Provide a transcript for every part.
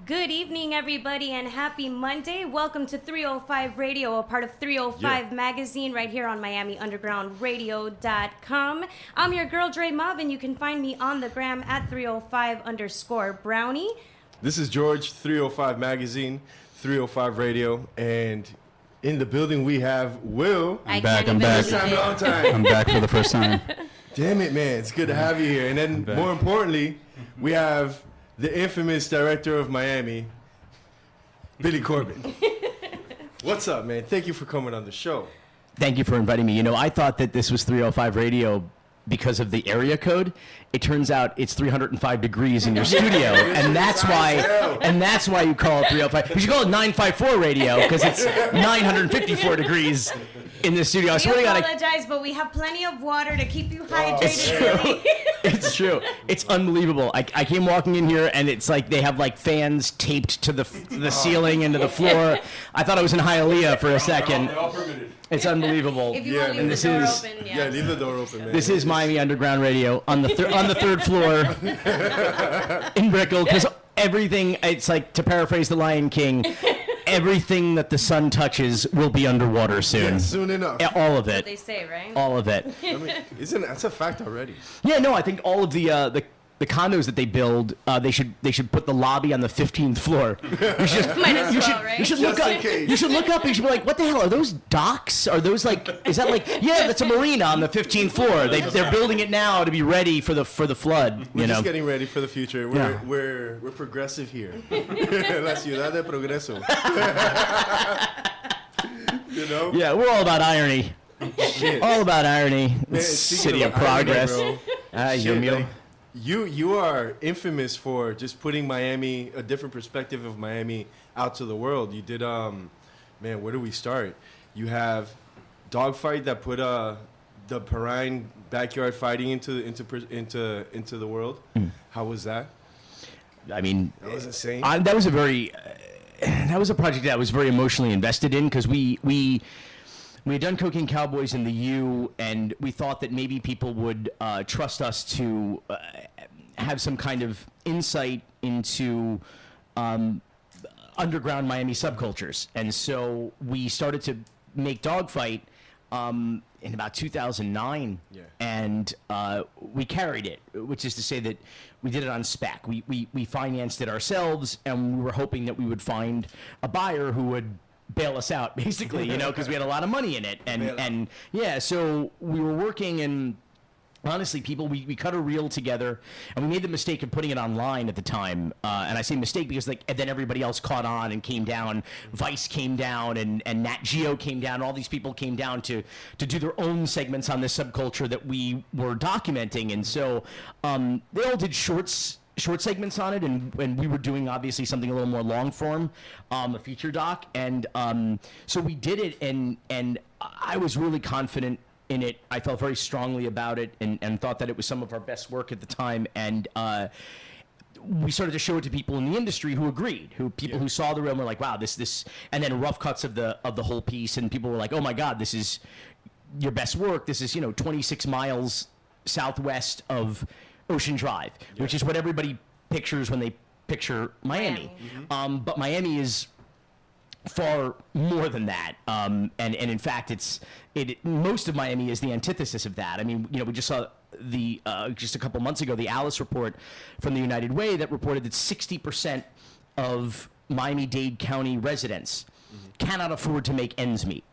Good evening, everybody, and happy Monday. Welcome to 305 Radio, a part of 305 Magazine, right here on MiamiUndergroundRadio.com. I'm your girl, Dre Mauve, and you can find me on the gram at 305_Brownie. This is George, 305 Magazine, 305 Radio, and in the building we have Will. I'm back. First time, long time. I'm back for the first time. Damn it, man. It's good to have you here. And then, more importantly, we have the infamous director of Miami, Billy Corben. What's up, man? Thank you for coming on the show. Thank you for inviting me. You know, I thought that this was 305 Radio because of the area code. It turns out it's 305 degrees in your studio, and that's why you call it 305. You should call it 954 Radio because it's 954 degrees in the studio. We apologize, but we have plenty of water to keep you hydrated. It's true. It's true. It's unbelievable. I came walking in here, and it's like they have like fans taped to the ceiling and to the floor. I thought I was in Hialeah for a second. It's unbelievable. If you want to leave the door open, yeah, leave the door open, man. This is Miami Underground Radio on the third floor in Brickell, because everything, it's like, to paraphrase The Lion King, everything that the sun touches will be underwater soon. Yeah, soon enough. Yeah, all of it. That's what they say, right? All of it. I mean, that's a fact already. Yeah, no, I think all of the condos that they build, they should put the lobby on the 15th floor. You should look up. You should look up and you should be like, what the hell are those docks? Are those like? Is that like? Yeah, that's a marina on the 15th floor. They're building it now to be ready for the flood. We're just getting ready for the future. We're progressive here. La ciudad de progreso. You know? Yeah, we're all about irony. Shit. All about irony. Man, City of progress. You are infamous for just putting Miami, a different perspective of Miami, out to the world. You did, man, where do we start? You have Dogfight that put the Perrine backyard fighting into the world. How was that? I mean, that was insane. That was a project that I was very emotionally invested in, because we had done Cocaine Cowboys in the U, and we thought that maybe people would trust us to have some kind of insight into underground Miami subcultures. And so we started to make Dogfight in about 2009, and we carried it, which is to say that we did it on spec. We financed it ourselves, and we were hoping that we would find a buyer who would bail us out, basically, because we had a lot of money in it. And so we were working, and honestly, we cut a reel together, and we made the mistake of putting it online at the time. And I say mistake because and then everybody else caught on and came down. Vice came down, and Nat Geo came down. All these people came down to do their own segments on this subculture that we were documenting. And so they all did short segments on it, and we were doing obviously something a little more long form, a feature doc, and so we did it, and I was really confident in it. I felt very strongly about it, and thought that it was some of our best work at the time, and we started to show it to people in the industry who agreed, who saw the reel and were like, wow, this, and then rough cuts of the whole piece, and people were like, oh my God, this is your best work. This is 26 miles southwest of Ocean Drive, which is what everybody pictures when they picture Miami. But Miami is far more than that. And in fact, most of Miami is the antithesis of that. I mean, we just saw just a couple months ago, the Alice report from the United Way that reported that 60% of Miami-Dade County residents cannot afford to make ends meet.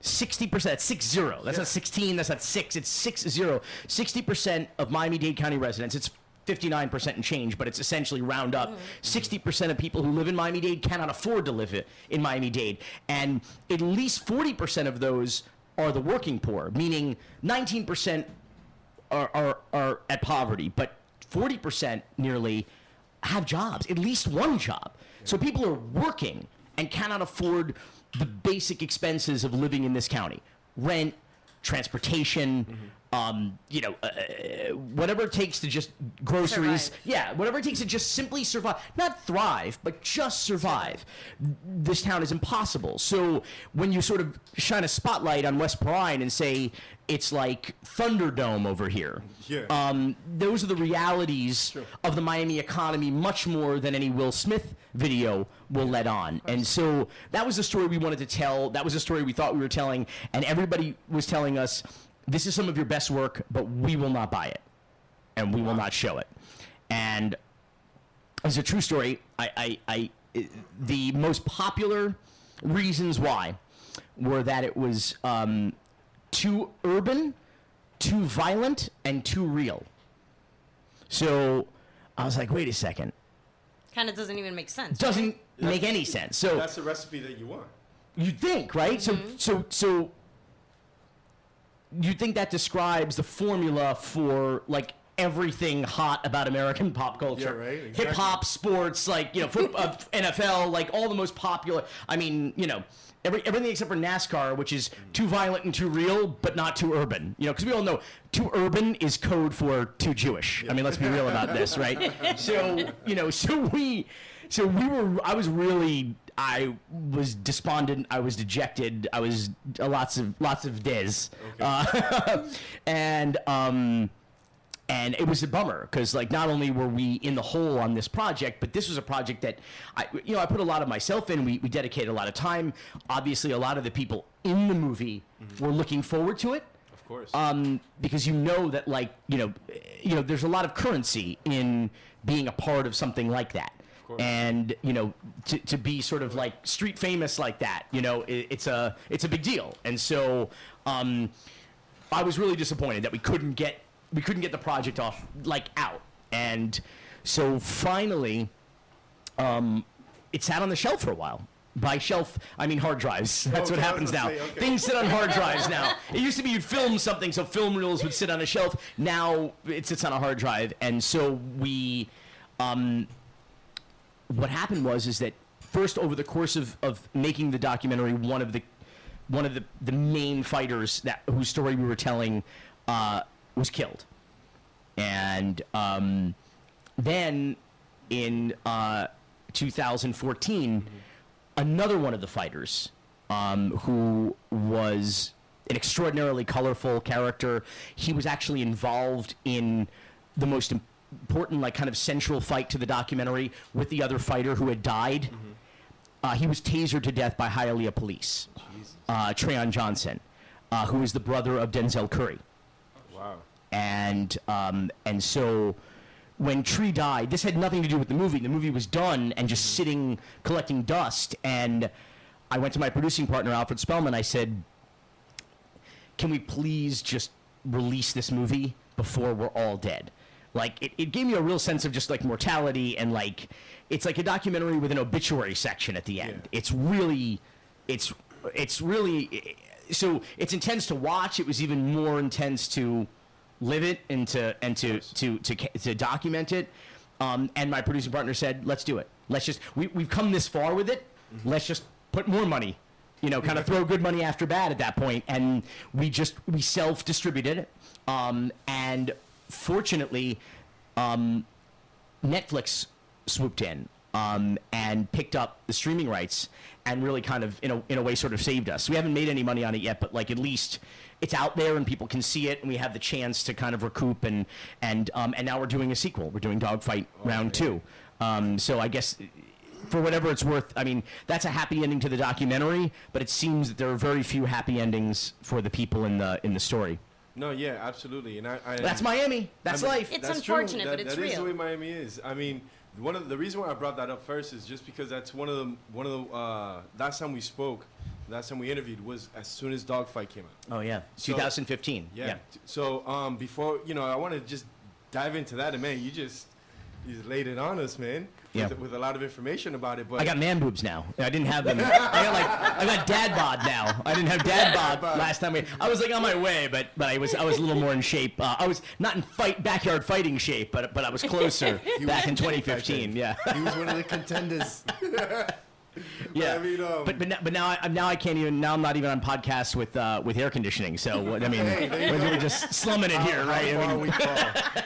60%, that's 60. That's not 16, that's not 6, it's 60. 60% of Miami-Dade County residents, it's 59% and change, but it's essentially round up. 60% of people who live in Miami-Dade cannot afford to live in Miami-Dade. And at least 40% of those are the working poor, meaning 19% are at poverty, but 40% nearly have jobs, at least one job. So people are working and cannot afford the basic expenses of living in this county: rent, transportation, whatever it takes to just groceries. Survive. Yeah, whatever it takes to just simply survive. Not thrive, but just survive. This town is impossible. So when you sort of shine a spotlight on West Perrine and say it's like Thunderdome over here, those are the realities of the Miami economy much more than any Will Smith video will let on. And so that was the story we wanted to tell. That was the story we thought we were telling. And everybody was telling us, this is some of your best work, but we will not buy it, and we will not show it. And it's a true story. The most popular reasons why were that it was too urban, too violent, and too real. So I was like, wait a second. Kind of doesn't even make sense. Doesn't make any sense. So that's the recipe that you want. You'd think, right? Mm-hmm. So you think that describes the formula for like everything hot about American pop culture? Yeah, right. Exactly. Hip hop, sports, like NFL, like all the most popular. I mean, everything except for NASCAR, which is too violent and too real, but not too urban. Because we all know too urban is code for too Jewish. I mean, let's be real about this, right? I was despondent. I was dejected. I was lots of days, and it was a bummer because like not only were we in the hole on this project, but this was a project that I put a lot of myself in. We dedicated a lot of time. Obviously, a lot of the people in the movie were looking forward to it. Of course. Because that like there's a lot of currency in being a part of something like that. And to be sort of like street famous like that, it's a big deal. And so I was really disappointed that we couldn't get the project off out. And so finally it sat on the shelf for a while. By shelf, I mean hard drives. That's what happens now. Things sit on hard drives now. It used to be you'd film something, so film reels would sit on a shelf. Now it sits on a hard drive. And so we what happened is that first over the course of making the documentary, one of the main fighters whose story we were telling was killed, and then in 2014, another one of the fighters who was an extraordinarily colorful character. He was actually involved in the most important, like, kind of central fight to the documentary with the other fighter who had died. He was tasered to death by Hialeah police. Trayon Johnson, who is the brother of Denzel Curry. Wow. And so when Tree died, this had nothing to do with the movie. The movie was done and just sitting, collecting dust. And I went to my producing partner, Alfred Spellman. I said, can we please just release this movie before we're all dead? Like, it gave me a real sense of just, like, mortality, and, like, it's like a documentary with an obituary section at the end. Yeah. It's really, so it's intense to watch. It was even more intense to live it and to document it. And my producing partner said, let's do it. Let's just, we've come this far with it. Let's just put more money, kind of throw good money after bad at that point. And we self-distributed it. And fortunately, Netflix swooped in and picked up the streaming rights and really kind of, in a way, sort of saved us. We haven't made any money on it yet, but like at least it's out there and people can see it, and we have the chance to kind of recoup. And now we're doing a sequel. We're doing Dogfight Round 2. So I guess, for whatever it's worth, I mean, that's a happy ending to the documentary, but it seems that there are very few happy endings for the people in the story. No, yeah, absolutely, and that's Miami. That's life. It's unfortunate, but it's real. That is the way Miami is. I mean, the reason why I brought that up first is just because that's one of the last time we spoke, last time we interviewed was as soon as Dogfight came out. Oh yeah, 2015. Yeah. So before I want to just dive into that, and man, you just laid it on us, man. Yeah. With a lot of information about it, but I got man boobs now. I didn't have them. I got dad bod now. I didn't have dad bod last time. I was like on my way, but I was a little more in shape. I was not in backyard fighting shape, but I was closer back in 2015. Yeah. He was one of the contenders. Yeah. I mean, but now I can't even. Now I'm not even on podcasts with air conditioning. So I mean, we're just slumming it here, right? How far we fall.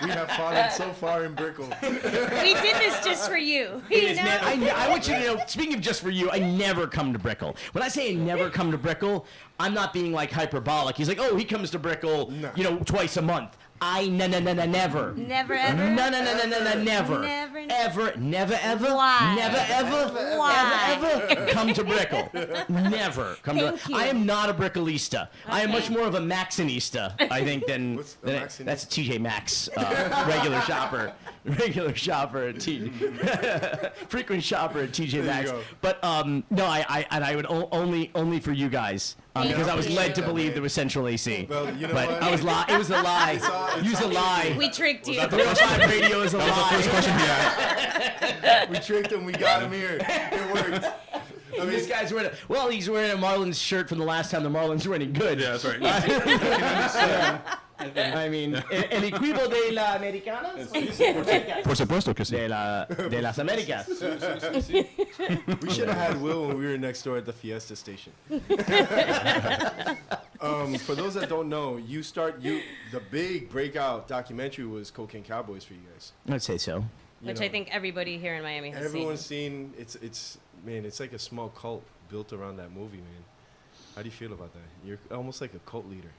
We have fallen so far in Brickell. We did this just for you. It You is, know? man. I want you to know. Speaking of just for you, I never come to Brickell. When I say I never come to Brickell, I'm not being like hyperbolic. He's like, oh, he comes to Brickell, No. Twice a month. Never. Never ever. No, never. Never. Ever. Never ever. Why? Never ever. Why? Ever come to Brickell. Never come Thank to. you. I am not a Bricklista. I am Okay. much more of a Maxinista, I think, than. What's a than Maxinista? that's a TJ Maxx regular shopper. Regular shopper at frequent shopper at TJ Maxx. go. But no, I would only for you guys because I was Thank led you. to believe there was central AC. Well, you know but what? I was it was a lie. it's Use a all lie. We tricked you. 305 radio is a lie. We tricked him. We got him here. It worked. I mean, This guy's wearing he's wearing a Marlins shirt from the last time the Marlins were any good. Yeah, that's right. I mean, el equipo de la Americanas? Por supuesto que sí. De las Américas. we should have had Will when we were next door at the Fiesta station. For those that don't know, the big breakout documentary was Cocaine Cowboys for you guys. I'd say so. Which I think everybody here in Miami has Everyone's seen. seen. It's like a small cult built around that movie, man. How do you feel about that? You're almost like a cult leader.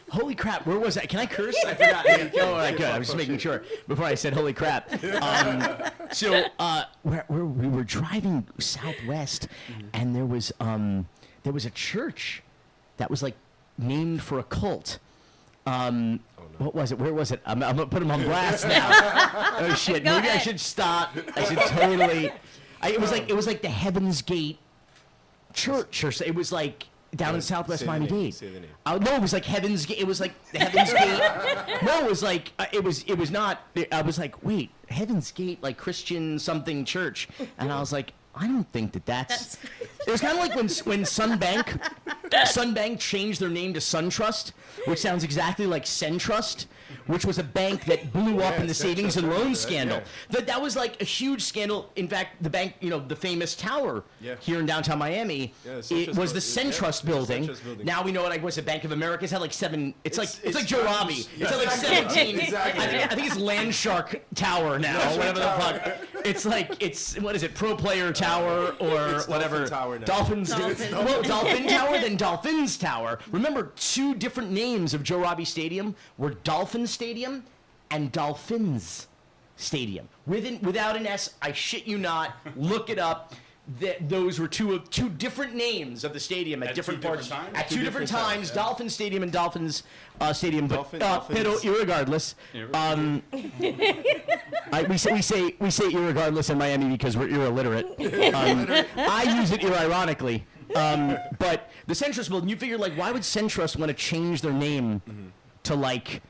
Holy crap, where was that? Can I curse? I forgot. Oh, I could. I was just making sure before I said holy crap. So we were driving southwest, and there was a church that was like named for a cult. What was it? Where was it? I'm gonna put him on blast now. Oh shit! Go Maybe I ahead. should stop. I should totally. It was like the Heaven's Gate Church, or so. It was like down in Southwest Say the Miami name, Dade. say the name. No, it was like Heaven's Gate. It was like the Heaven's Gate. No, it was like it was not. I was like, wait, Heaven's Gate, like Christian something church, and I was like, I don't think that's. It was kind of like when Sunbank changed their name to SunTrust, which sounds exactly like Centrust, which was a bank that blew up in the savings and loan scandal. That was like a huge scandal. In fact, the bank, the famous tower here in downtown Miami, it was the Centrust building. Now we know it was a Bank of America. It's had like 7. It's like Joe Robbie. It's had like 17. Exactly. I think it's Landshark Tower now, or whatever the fuck. It's like what is it? Pro Player Tower or It's whatever. Dolphin Tower now. Dolphins. Well, Dolphin Tower, then Dolphins Tower. Remember, 2 different names of Joe Robbie Stadium were Dolphin Stadium and Dolphins Stadium. Without an S, I shit you not. Look it up. Those were two different names of the stadium at different parts. times? At 2 different times, yeah. Dolphin Stadium and Dolphins Stadium. But Dolphins. pero irregardless, we say irregardless in Miami because we're illiterate. I use it ironically. But the Centrust building, you figure, like, why would Centrust want to change their name to, like,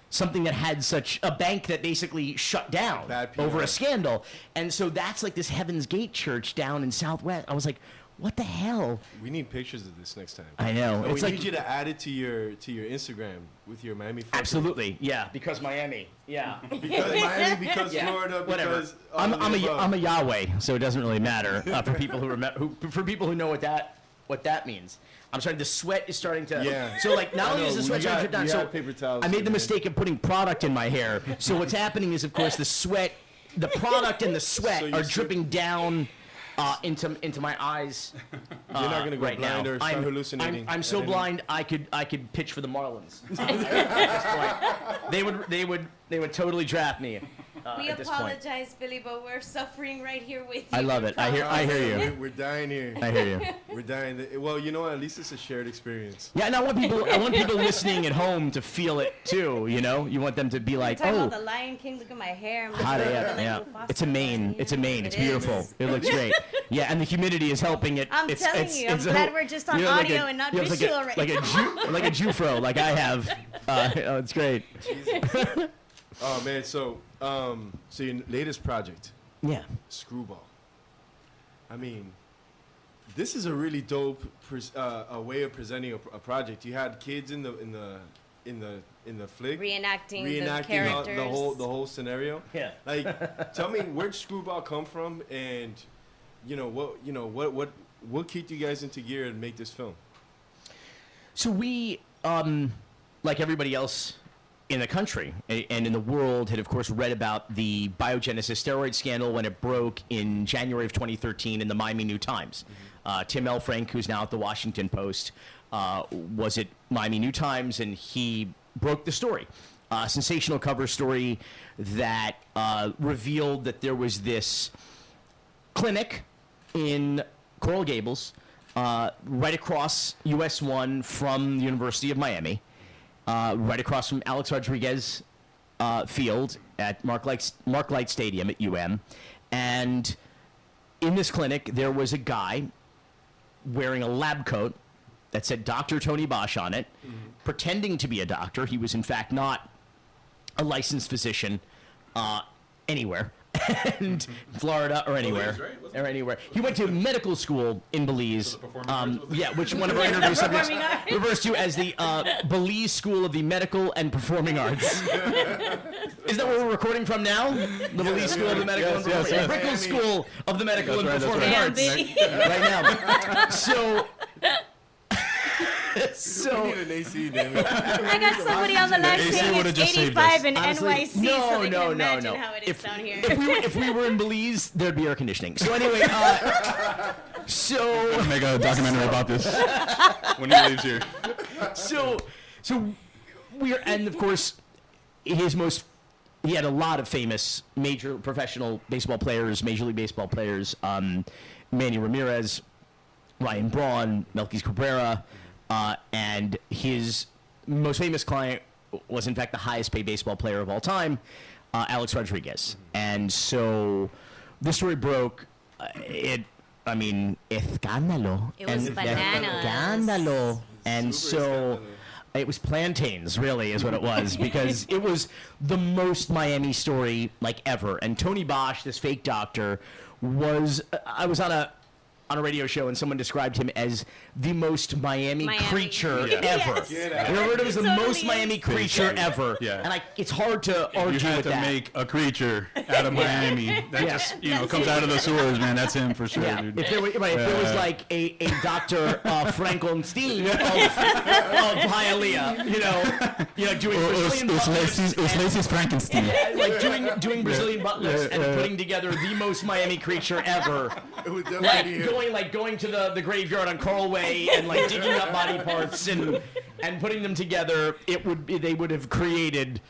something that had such a bank that basically shut down Bad PR. over a scandal? And so that's like this Heaven's Gate church down in Southwest. I was like, what the hell? We need pictures of this next time. I know. And It's we like, need you to add it to your Instagram with your Miami. Focus. absolutely, yeah, because Miami, yeah. Because Miami, because Yeah, Florida, whatever. because all of the above. I'm a Yahweh, so it doesn't really matter for people for people who know what that means. I'm sorry, the sweat is starting to. Yeah. So like, not I only know, is the we sweat starting to got- drip down, we so had paper towels I made here, the man. mistake of putting product in my hair. So what's happening is, of course, the product and the sweat So you are said- dripping down into my eyes. You're not gonna go right blind now. or start hallucinating. I'm so at any- blind. I could pitch for the Marlins. At this point. They would totally draft me. We at this point. apologize, Billy, but we're suffering right here with you. I love it. I hear you. We're dying here. I hear you. We're dying. Well, you know what? At least it's a shared experience. Yeah, and I want people listening at home to feel it too. You want them to be like, Talking oh, about the Lion King. Look at my hair. I'm hot looking AF. like Yeah, Mufasa. it's a mane. It's a mane. It's It beautiful. is. It looks great. Yeah, and the humidity is helping it. I'm telling you, I'm glad we're just on audio and not visual right like now. like a Jufro, like I have. Oh, it's great. Oh man, so your latest project, Yeah. Screwball. I mean, this is a really dope a way of presenting a project. You had kids in the in the flick, reenacting the the characters, the whole scenario. Yeah. Like, tell me, where'd Screwball come from, and what kicked you guys into gear and make this film? So we, like everybody else in the country and in the world, had of course read about the biogenesis steroid scandal when it broke in January of 2013 in the Miami New Times. Tim Elfrank, who's now at the Washington Post, was at Miami New Times, and he broke the story. Sensational cover story that revealed that there was this clinic in Coral Gables, right across US 1 from the University of Miami, right across from Alex Rodriguez Field at Mark Light Stadium at UM. And in this clinic, there was a guy wearing a lab coat that said Dr. Tony Bosch on it, pretending to be a doctor. He was, in fact, not a licensed physician anywhere. And Florida or anywhere. Belize, right? Or anywhere. He went to medical school in Belize. Yeah, which one of our interview subjects refers to as the Belize School of the Medical and Performing Arts. Is that where we're recording from now? The Belize School of the Medical and Performing Arts. Brickell School of the Medical and Performing Arts. Right now. So We need an AC, damn it. I got somebody on the line AC saying would've it's just saved 85 us. in Honestly, NYC, so they can imagine no. how it is down here. if we were in Belize, there'd be air conditioning. So anyway, so Make a documentary about this when he leaves here. so we're, and of course, he had a lot of famous major professional baseball players, Major League Baseball players, Manny Ramirez, Ryan Braun, Melquis Cabrera, and his most famous client was, in fact, the highest paid baseball player of all time, Alex Rodriguez. And so this story broke. Escándalo. It was bananas. Escándalo. And so it was plantains, really, is what it was, because it was the most Miami story, like, ever. And Tony Bosch, this fake doctor, I was on a radio show, and someone described him as the most Miami creature ever. Yes. Remember, it was the Totally most Miami creature ever. Yeah. And it's hard to argue You had with to that. make a creature out of Miami that Yeah. just, comes out of the sewers, man. That's him for sure, Yeah, dude. if there was like a Dr. Frankenstein of Hialeah, doing Brazilian butt Lacey's Frankenstein. like doing Brazilian butt lifts and putting together the most Miami creature ever. It was definitely him. Going to the graveyard on Coral Way and like digging up body parts and putting them together. They would have created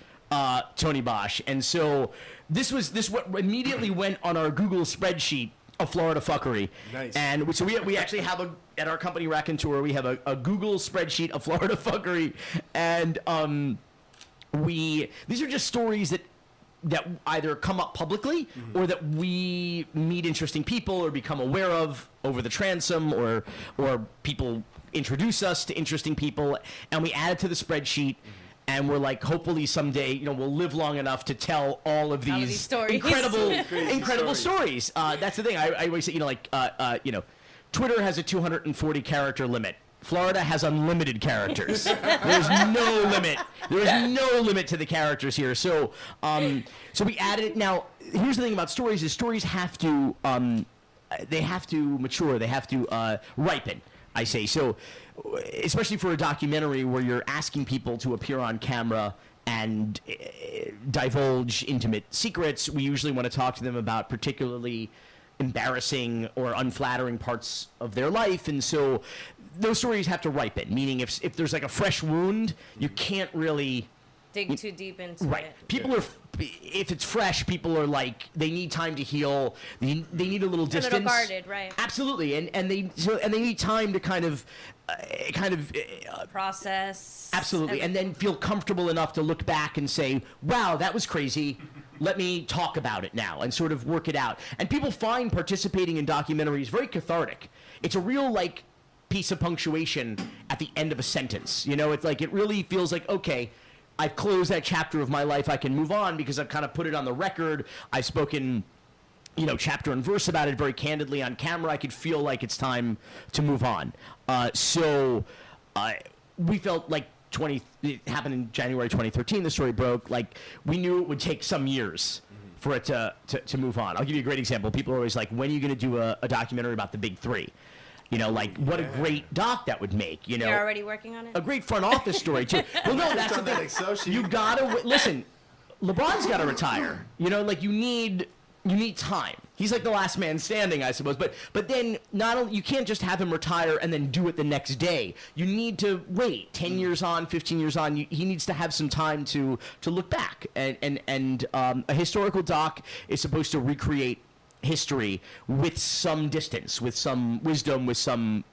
Tony Bosch. And so this what immediately went on our Google spreadsheet of Florida fuckery. Nice. And so we actually have at our company Raconteur, we have a Google spreadsheet of Florida fuckery, and these are just stories that either come up publicly or that we meet interesting people or become aware of over the transom, or people introduce us to interesting people, and we add it to the spreadsheet. And we're like, hopefully someday, we'll live long enough to tell all of these stories. incredible stories. That's the thing. I always say, Twitter has a 240 character limit. Florida has unlimited characters. There's no limit. There is no limit to the characters here. So we added it. Now, here's the thing about stories: is stories have to they have to mature. They have to ripen. I say so, especially for a documentary where you're asking people to appear on camera and divulge intimate secrets. We usually want to talk to them about particularly embarrassing or unflattering parts of their life, and so those stories have to ripen. Meaning, if there's like a fresh wound, you can't really dig too deep into right. it. People are, if it's fresh, people are like, they need time to heal. They need a little distance. A little guarded, right? Absolutely, and they need time to kind of process. Absolutely, and then feel comfortable enough to look back and say, "Wow, that was crazy. Let me talk about it now," and sort of work it out. And people find participating in documentaries very cathartic. It's a real piece of punctuation at the end of a sentence. It's like it really feels like, okay, I've closed that chapter of my life. I can move on because I've kind of put it on the record. I've spoken, chapter and verse about it very candidly on camera. I could feel like it's time to move on. So we felt like it happened in January 2013. The story broke. Like, we knew it would take some years for it to move on. I'll give you a great example. People are always like, when are you going to do a documentary about the big three? You know, like, what a great doc that would make, you know. You're already working on it? A great front office story, too. Well, no, that's the thing. You got to, listen, LeBron's got to retire. You know, like, you need time. He's like the last man standing, I suppose. But then not only, you can't just have him retire and then do it the next day. You need to wait 10 years on, 15 years on. He needs to have some time to look back. And a historical doc is supposed to recreate history with some distance, with some wisdom, with some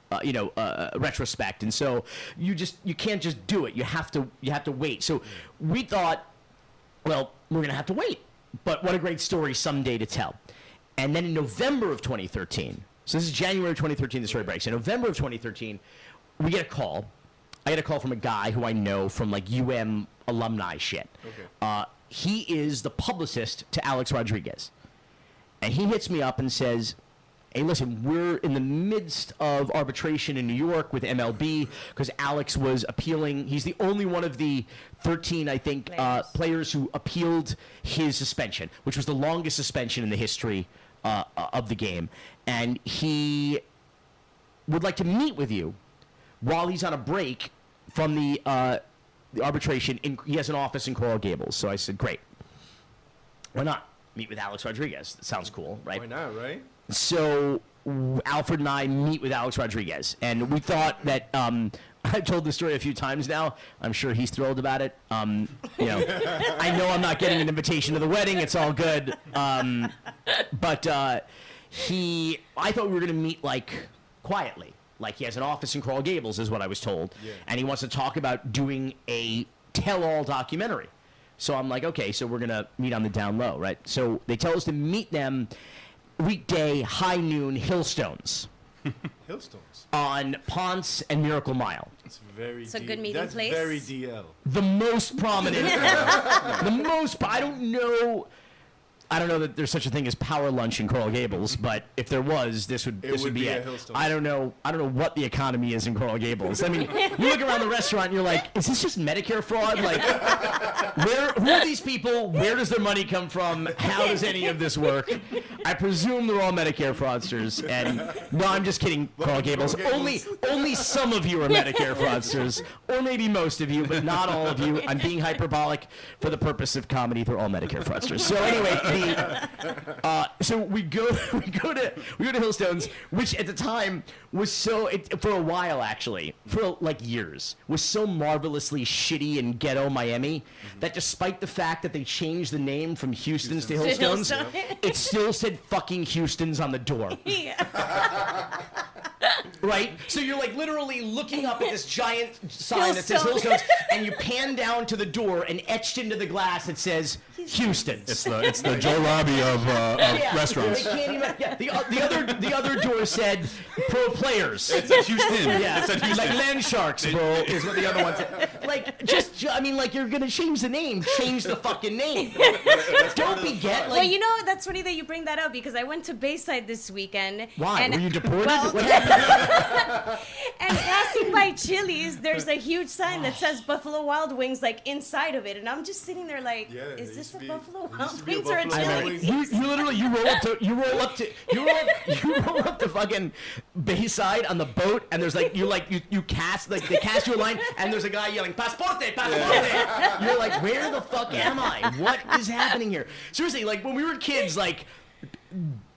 retrospect. And so you can't just do it. You have to wait. So we thought, well, we're gonna have to wait. But what a great story someday to tell. And then in November of 2013, so this is January 2013, the story breaks. In November of 2013, we get a call. I get a call from a guy who I know from like alumni shit. Okay. He is the publicist to Alex Rodriguez. And he hits me up and says, hey, listen, we're in the midst of arbitration in New York with MLB because Alex was appealing. He's the only one of the 13, I think, players who appealed his suspension, which was the longest suspension in the history of the game. And he would like to meet with you while he's on a break from the arbitration. He has an office in Coral Gables. So I said, great. Why not? Meet with Alex Rodriguez. That sounds cool, right? Why not, right? So Alfred and I meet with Alex Rodriguez, and we thought that I've told the story a few times now. I'm sure he's thrilled about it. I know I'm not getting an invitation to the wedding. It's all good. But I thought we were going to meet like quietly. Like he has an office in Coral Gables, is what I was told, and he wants to talk about doing a tell-all documentary. So I'm like, okay, so we're going to meet on the down low, right? So they tell us to meet them weekday, high noon, Hillstones. Hillstones? On Ponce and Miracle Mile. It's very It's a good meeting place. That's very DL. The most prominent. I don't know that there's such a thing as power lunch in Coral Gables, but if there was, this would be it. I don't know what the economy is in Coral Gables. I mean, you look around the restaurant and you're like, is this just Medicare fraud? Like, who are these people? Where does their money come from? How does any of this work? I presume they're all Medicare fraudsters. And no, I'm just kidding, Coral Gables. Only some of you are Medicare fraudsters, or maybe most of you, but not all of you. I'm being hyperbolic for the purpose of comedy. They're all Medicare fraudsters. So anyway. So we go to Hillstones, which at the time was for a while actually, for like years, was so marvelously shitty in ghetto Miami that despite the fact that they changed the name from Houston's to Hillstones, it still said fucking Houston's on the door. Right? So you're like literally looking up at this giant sign that says Hillstones, and you pan down to the door, and etched into the glass it says Houston's. It's the Joe Robbie of restaurants. They can't even, the other door said Pro Players. It's at Houston. Yeah. It's at Houston. Like Land Sharks, bro, is what the other one said. Like, like you're gonna change the name. Change the fucking name. Don't beget. Well, you know, that's funny that you bring that up because I went to Bayside this weekend. Why? Were you deported? Well, what happened? And passing by Chili's, there's a huge sign that says Buffalo Wild Wings, like inside of it, and I'm just sitting there like, is this a Buffalo Wild Wings or a Chili's? You roll up to fucking Bayside on the boat, and there's like you cast they cast you a line, and there's a guy yelling "Pasporte, pasporte." Yeah. You're like, where the fuck am I? What is happening here? Seriously, like when we were kids, like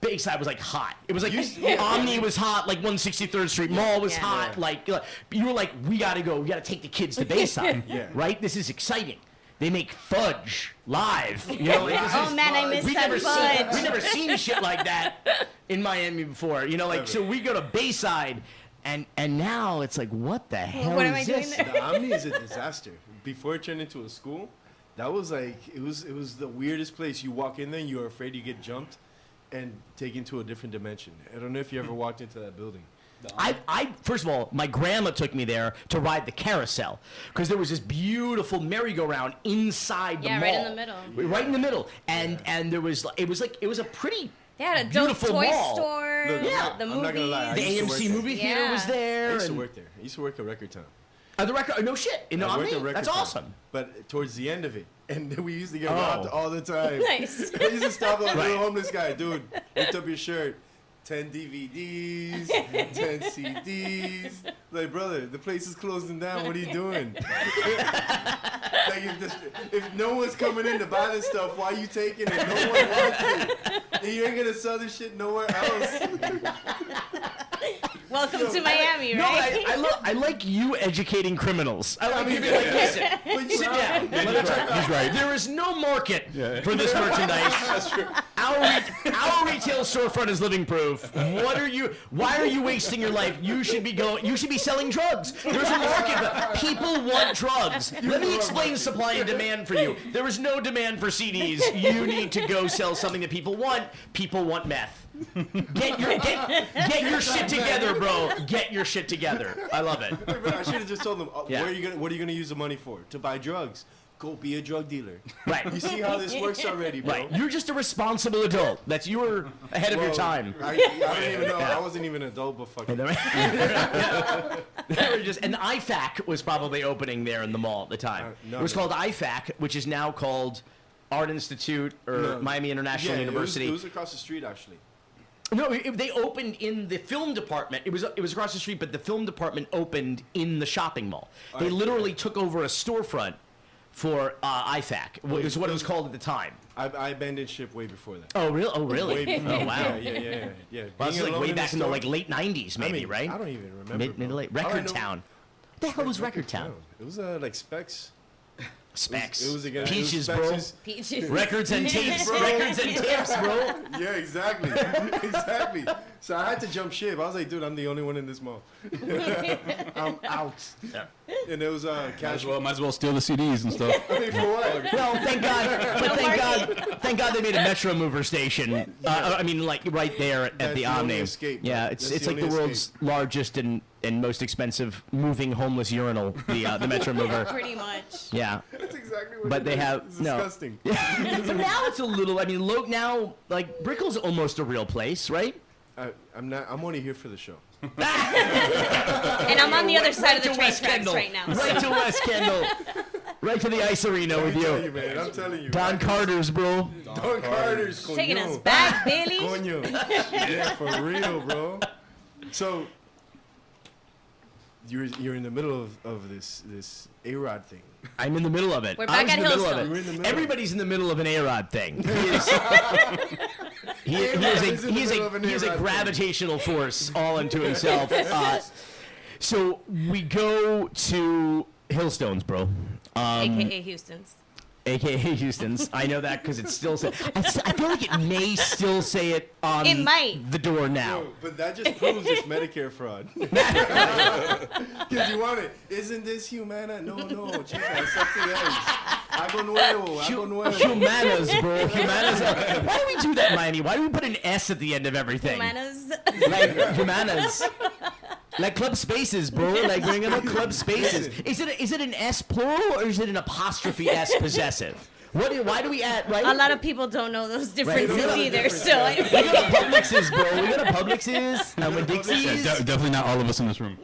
Bayside was like hot. It was like Omni was hot, like 163rd Street Mall was hot. Yeah. Like you were like, we gotta take the kids to Bayside, right? This is exciting. They make fudge live. You know, like, I miss that fudge. We've never seen shit like that in Miami before. You know, like so we go to Bayside, and now it's like, what the hell is this? The Omni is a disaster. Before it turned into a school, that was like it was the weirdest place. You walk in there, and you're afraid you get jumped and taken to a different dimension. I don't know if you ever walked into that building. I first of all, my grandma took me there to ride the carousel because there was this beautiful merry-go-round inside the mall. Right in the middle. Right in the middle, and it was a pretty they had a dope beautiful toy mall. store. Look, the I'm not gonna lie. The AMC movie theater was there. I used to work there. I used to work at Record Time. The record? No shit. I worked a record That's time, awesome. But towards the end of it, and we used to get robbed all the time. Nice. I used to stop like a little homeless guy, dude. Lift up your shirt. 10 DVDs, 10 CDs. Like, brother, the place is closing down. What are you doing? Like, if no one's coming in to buy this stuff, why are you taking it? No one wants it. And you ain't going to sell this shit nowhere else. Welcome to Miami, right? No, but I like you educating criminals. I mean, listen, sit down. He's right. There is no market for this merchandise. That's true. Our retail storefront is living proof. Why are you wasting your life? You should be selling drugs. There's a market. People want drugs. Let me explain supply and demand for you. There is no demand for CDs. You need to go sell something that people want. People want meth. Get your shit together, bro. Get your shit together. I love it. I should have just told them, what are you gonna use the money for? To buy drugs. Go be a drug dealer. Right. You see how this works already, bro. Right. You're just a responsible adult. You were ahead of your time. I don't even know. I wasn't even an adult, but fucking. And IFAC was probably opening there in the mall at the time. It was called IFAC, which is now called Art Institute or Miami International University. It was across the street, actually. No, they opened in the film department. It was across the street, but the film department opened in the shopping mall. They literally took over a storefront for IFAC. Was what it was called at the time. I abandoned ship way before that. Oh, really? Oh, really? Way before. Oh, wow. Yeah. Well, it's like way back in the late 90s, maybe, right? I don't even remember. Mid late. Record Town. What the hell was Record Town? It was like Specs. Specs. It was again. Peaches, bro. Peaches. Records and tapes. Records and tapes, bro. Yeah, exactly. Exactly. So I had to jump ship. I was like, dude, I'm the only one in this mall. I'm out. Yeah. And it was casual. Might as well steal the CDs and stuff. I mean, for what? Well, thank God they made a Metro Mover station. I mean, like right there at the Omni. Yeah, it's like the world's largest and most expensive moving homeless urinal. The Metro Mover. Pretty much. Yeah. That's exactly what But it they is. have It's disgusting. But now it's a little. I mean, now like Brickell's almost a real place, right? I'm only here for the show. And I'm on the other side of the to train West tracks Kendall. right now. Right to West Kendall. Right to the ice arena with you. Man, I'm telling you. Don Carter's, bro. Don Carter's. Taking coño. us back, Billy. Coño. Yeah, for real, bro. So you're in the middle of this A-Rod thing. I'm in the middle of it. We're back at Hillstone. You're in the middle. Everybody's in the middle of an A-Rod thing. He is a gravitational force all unto himself. So we go to Hillstones, bro. AKA Houston's. AKA Houston's. I know that because it still says. I feel like it may still say it on It might. the door now. No, but that just proves it's Medicare fraud. Because you want it. Isn't this Humana? No, check out something else. Algo nuevo. Humanas, bro. Humanas. Why do we do that, Miami? Why do we put an S at the end of everything? Humanas. Like Humanas. Like Club Spaces, bro. Like bring up Club Spaces. Is it an S plural or is it an apostrophe S possessive? Why do we add, right? A lot of people don't know those differences either. We got a Publix's, bro. We got a Publix's. And with Dixie's. Definitely not all of us in this room.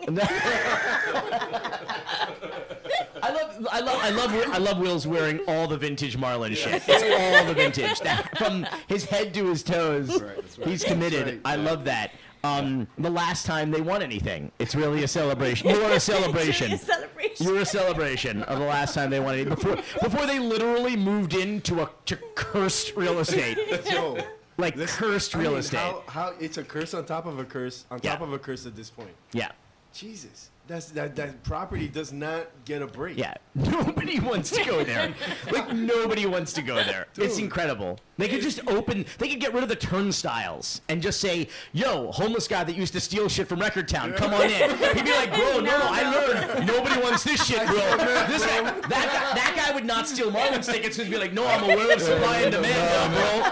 I love Will's wearing all the vintage Marlin shit. It's all the vintage. From his head to his toes. He's committed. I love that. The last time they won anything. It's really a celebration. You are a celebration. It's really a celebration. You're a celebration of the last time they won anything. Before they literally moved into to cursed real estate. Yo, Like cursed real estate. How it's a curse on top of a curse on top of a curse at this point. Yeah. Jesus. That property does not get a break. Yeah. Nobody wants to go there. Like, nobody wants to go there. Dude. It's incredible. They could just they could get rid of the turnstiles and just say, yo, homeless guy that used to steal shit from Record Town, come on in. He'd be like, bro, no, I learned. Nobody wants this shit, bro. That guy would not steal Marlins tickets because he'd be like, no, I'm aware of supply and demand, bro.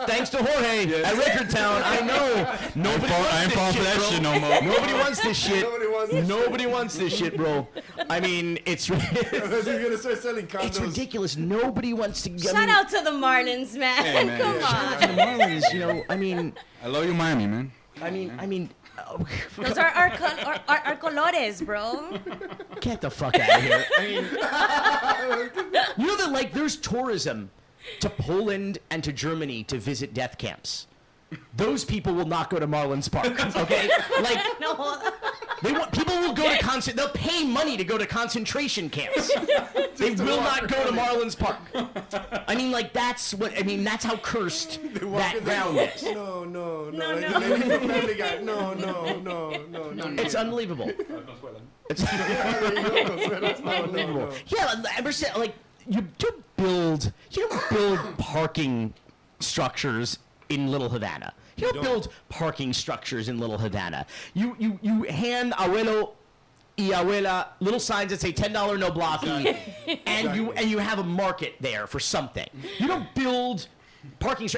Thanks to Jorge at Record Town. I know. Nobody wants this shit, bro. No more. Nobody wants this shit. Nobody wants this Nobody wants this shit, bro. I mean, it's He's gonna start selling condos. it's ridiculous. Nobody wants to. Shout out to the Marlins, man. Hey, man. Come Yeah, on. to the Marlins. I mean, I love you, Miami, man. I mean, Those are our colores, bro. Get the fuck out of here. I mean, you know that, like, there's tourism to Poland and to Germany to visit death camps. Those people will not go to Marlins Park, okay? Like, No. people will go to they'll pay money to go to concentration camps. They will not go to Marlins Park. I mean, like, that's how cursed that ground is. No. Like the lady from Family Guy. No. It's unbelievable. It's unbelievable. Yeah, ever since, like, you don't build parking structures in Little Havana. You don't build parking structures in Little Havana. You hand abuelo y abuela little signs that say $10 no blocking, and you have a market there for something. You don't build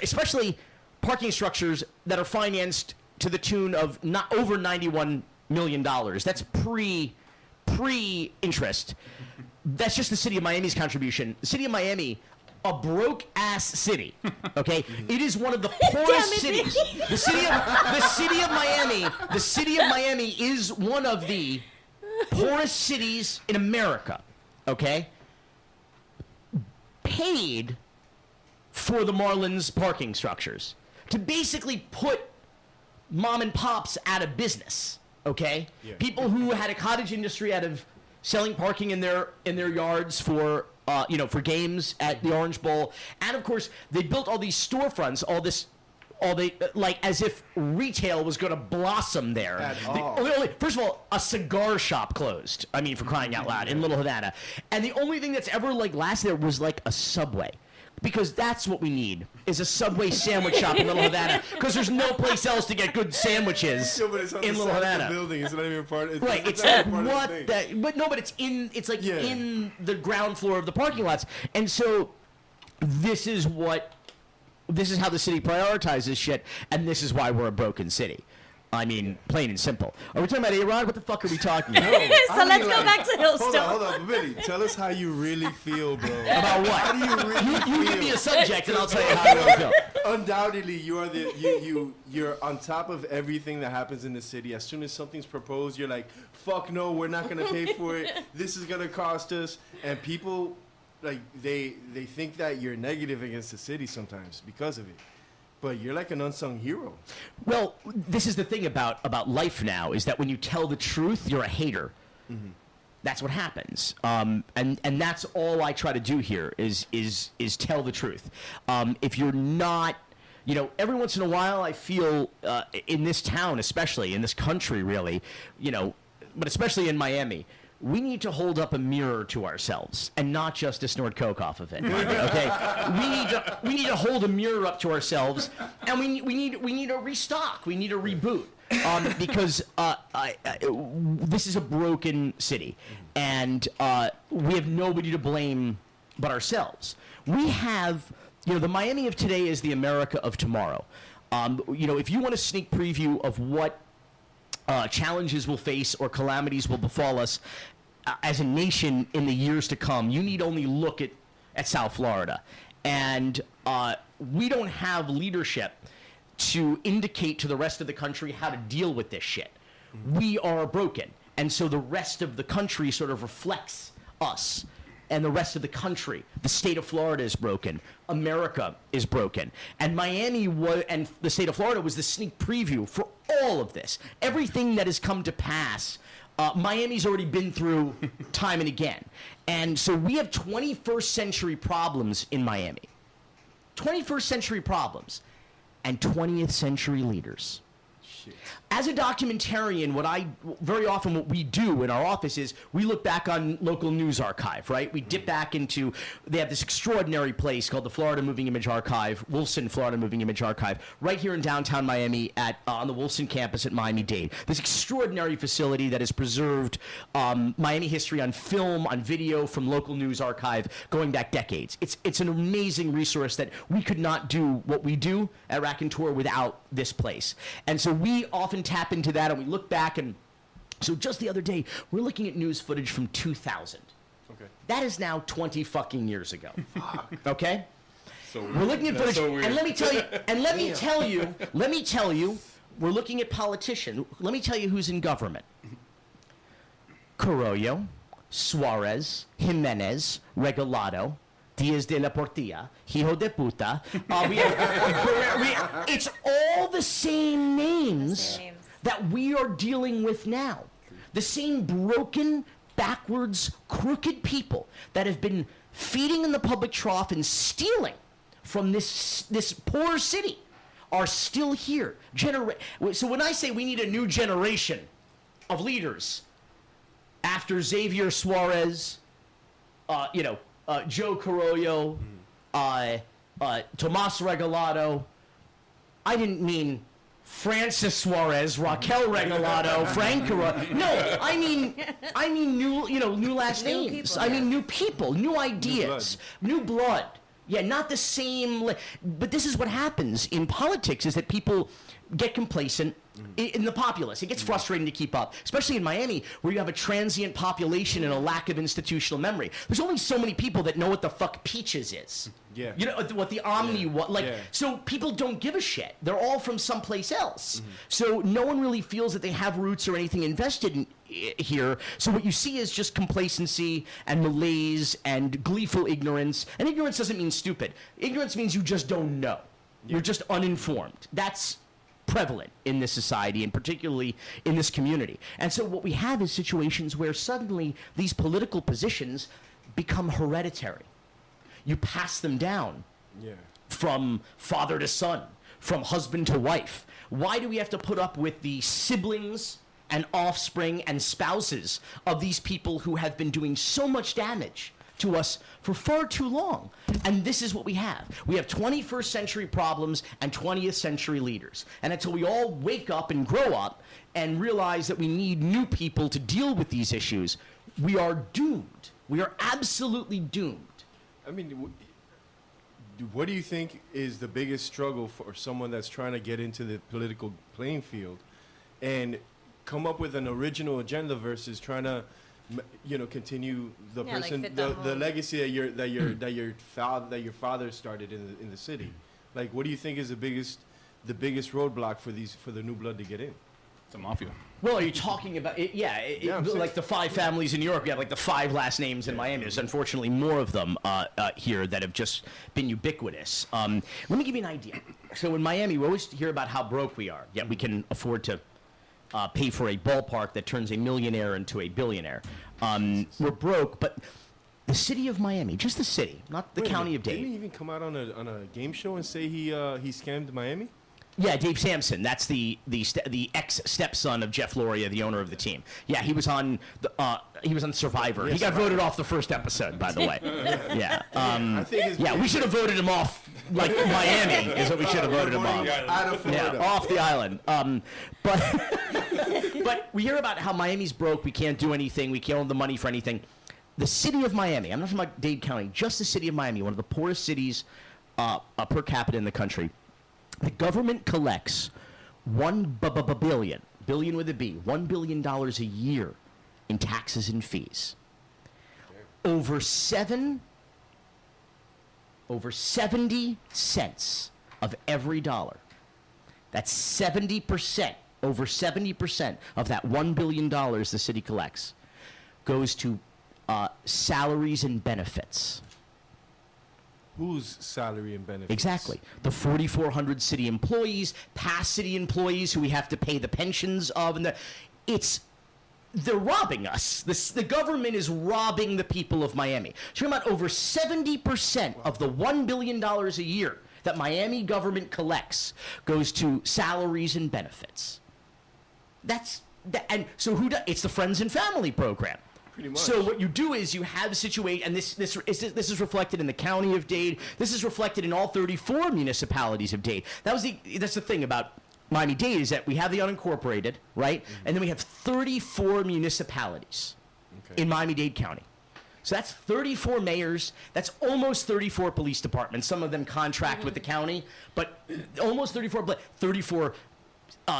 especially parking structures that are financed to the tune of not over $91 million. That's pre-interest. That's just the city of Miami's contribution. The city of Miami, a broke-ass city, okay? It is one of the poorest cities. The city of Miami is one of the poorest cities in America, okay? Paid for the Marlins parking structures to basically put mom and pops out of business, okay? Yeah. People who had a cottage industry out of selling parking in their yards for games at the Orange Bowl, and of course they built all these storefronts, like as if retail was going to blossom there. First of all, a cigar shop closed. I mean, for crying out loud, in Little Havana, and the only thing that's ever like lasted there was like a Subway. Because that's what we need, is a Subway sandwich shop in Little Havana. Because there's no place else to get good sandwiches in Little Havana. The building. It's not even part. It's like what that. But no, but it's in. It's like in the ground floor of the parking lots. And so, this is how the city prioritizes shit, and this is why we're a broken city. I mean, plain and simple. Are we talking about A-Rod? What the fuck are we talking about? So let's go back to Hillstone. Hold on, Billy. Tell us how you really feel, bro. About what? How do you really feel? You give me a subject, and I'll tell you how I really feel. Undoubtedly, you're on top of everything that happens in the city. As soon as something's proposed, you're like, fuck no, we're not gonna pay for it. This is gonna cost us. And people, like, they think that you're negative against the city sometimes because of it. But you're like an unsung hero. Well, this is the thing about life now, is that when you tell the truth, you're a hater. Mm-hmm. That's what happens. And that's all I try to do here is tell the truth. If you're not, every once in a while I feel in this town, especially in this country really, but especially in Miami, we need to hold up a mirror to ourselves and not just to snort coke off of it. Okay, we need to hold a mirror up to ourselves, and we need to restock. We need to reboot because this is a broken city, and we have nobody to blame but ourselves. We have, the Miami of today is the America of tomorrow. If you want a sneak preview of what challenges we'll face or calamities will befall us as a nation in the years to come, you need only look at South Florida. And we don't have leadership to indicate to the rest of the country how to deal with this shit. We are broken. And so the rest of the country sort of reflects us. And the rest of the country, the state of Florida is broken. America is broken. And Miami and the state of Florida was the sneak preview for all of this. Everything that has come to pass, Miami's already been through time and again. And so we have 21st century problems in Miami. 21st century problems and 20th century leaders. Shit. As a documentarian, what we do in our office is we look back on local news archive, right? We dip back into, they have this extraordinary place called the Florida Moving Image Archive, Wolfson Florida Moving Image Archive, right here in downtown Miami on the Wolfson campus at Miami-Dade. This extraordinary facility that has preserved Miami history on film, on video from local news archive going back decades. It's an amazing resource that we could not do what we do at Raconteur without this place. And so we often tap into that, and we look back, and so just the other day we're looking at news footage from 2000. Okay. That is now 20 fucking years ago. Okay? So we're looking at footage, and let me tell you, we're looking at politicians. Let me tell you who's in government. Carollo, Suarez, Jimenez, Regalado, Diaz de la Portilla, Hijo de Puta. It's all the same names that we are dealing with now. The same broken, backwards, crooked people that have been feeding in the public trough and stealing from this poor city are still here. So when I say we need a new generation of leaders after Xavier Suarez, Joe Carollo, Tomas Regalado, I didn't mean Francis Suarez, Raquel Regalado, Frank Carollo. No, I mean new last names. I mean new people, new ideas, new blood. Yeah, not the same. But this is what happens in politics: is that people get complacent in the populace. It gets frustrating to keep up, especially in Miami, where you have a transient population and a lack of institutional memory. There's only so many people that know what the fuck Peaches is. Yeah. You know what the Omni was like. Yeah. So people don't give a shit. They're all from someplace else. So no one really feels that they have roots or anything invested in here. So what you see is just complacency and malaise and gleeful ignorance. And ignorance doesn't mean stupid. Ignorance means you just don't know. You're just uninformed. That's prevalent in this society, and particularly in this community. And so what we have is situations where suddenly these political positions become hereditary. You pass them down from father to son, from husband to wife. Why do we have to put up with the siblings and offspring and spouses of these people who have been doing so much damage to us for far too long? And this is what we have. We have 21st century problems and 20th century leaders. And until we all wake up and grow up and realize that we need new people to deal with these issues, we are doomed. We are absolutely doomed. I mean, what do you think is the biggest struggle for someone that's trying to get into the political playing field and come up with an original agenda versus trying to, continue the the legacy that your father started in the city? Like, what do you think is the biggest roadblock for the new blood to get in? The mafia. Well, are you talking about it? Yeah, like the 5 families in New York. We have like the 5 last names in Miami. There's unfortunately more of them here that have just been ubiquitous. Let me give you an idea. So in Miami, we always hear about how broke we are, yet we can afford to pay for a ballpark that turns a millionaire into a billionaire. We're broke, but the city of Miami, just the city, not the county of Dade. Didn't he even come out on a game show and say he scammed Miami? Yeah, Dave Sampson. That's the ex-stepson of Jeff Loria, the owner of the team. Yeah, he was on Survivor. He got voted off the first episode, by the way. Yeah. We should have voted him off. Like Miami is what we should have voted him off. Off the island. But we hear about how Miami's broke. We can't do anything. We can't own the money for anything. The city of Miami. I'm not talking about Dade County. Just the city of Miami, one of the poorest cities per capita in the country. The government collects billion with a B, $1 billion a year in taxes and fees. Over 70 cents of every dollar. That's 70%, over 70% of that $1 billion the city collects goes to salaries and benefits. Whose salary and benefits? Exactly. The 4,400 city employees, past city employees who we have to pay the pensions of, and they're robbing us. The government is robbing the people of Miami. You're talking about over 70% of the $1 billion a year that Miami government collects goes to salaries and benefits. It's the Friends and Family program. So what you do is you have a situation, and this is reflected in the county of Dade. This is reflected in all 34 municipalities of Dade. That's the thing about Miami-Dade, is that we have the unincorporated, right? Mm-hmm. And then we have 34 municipalities in Miami-Dade County. So that's 34 mayors. That's almost 34 police departments. Some of them contract with the county, but almost 34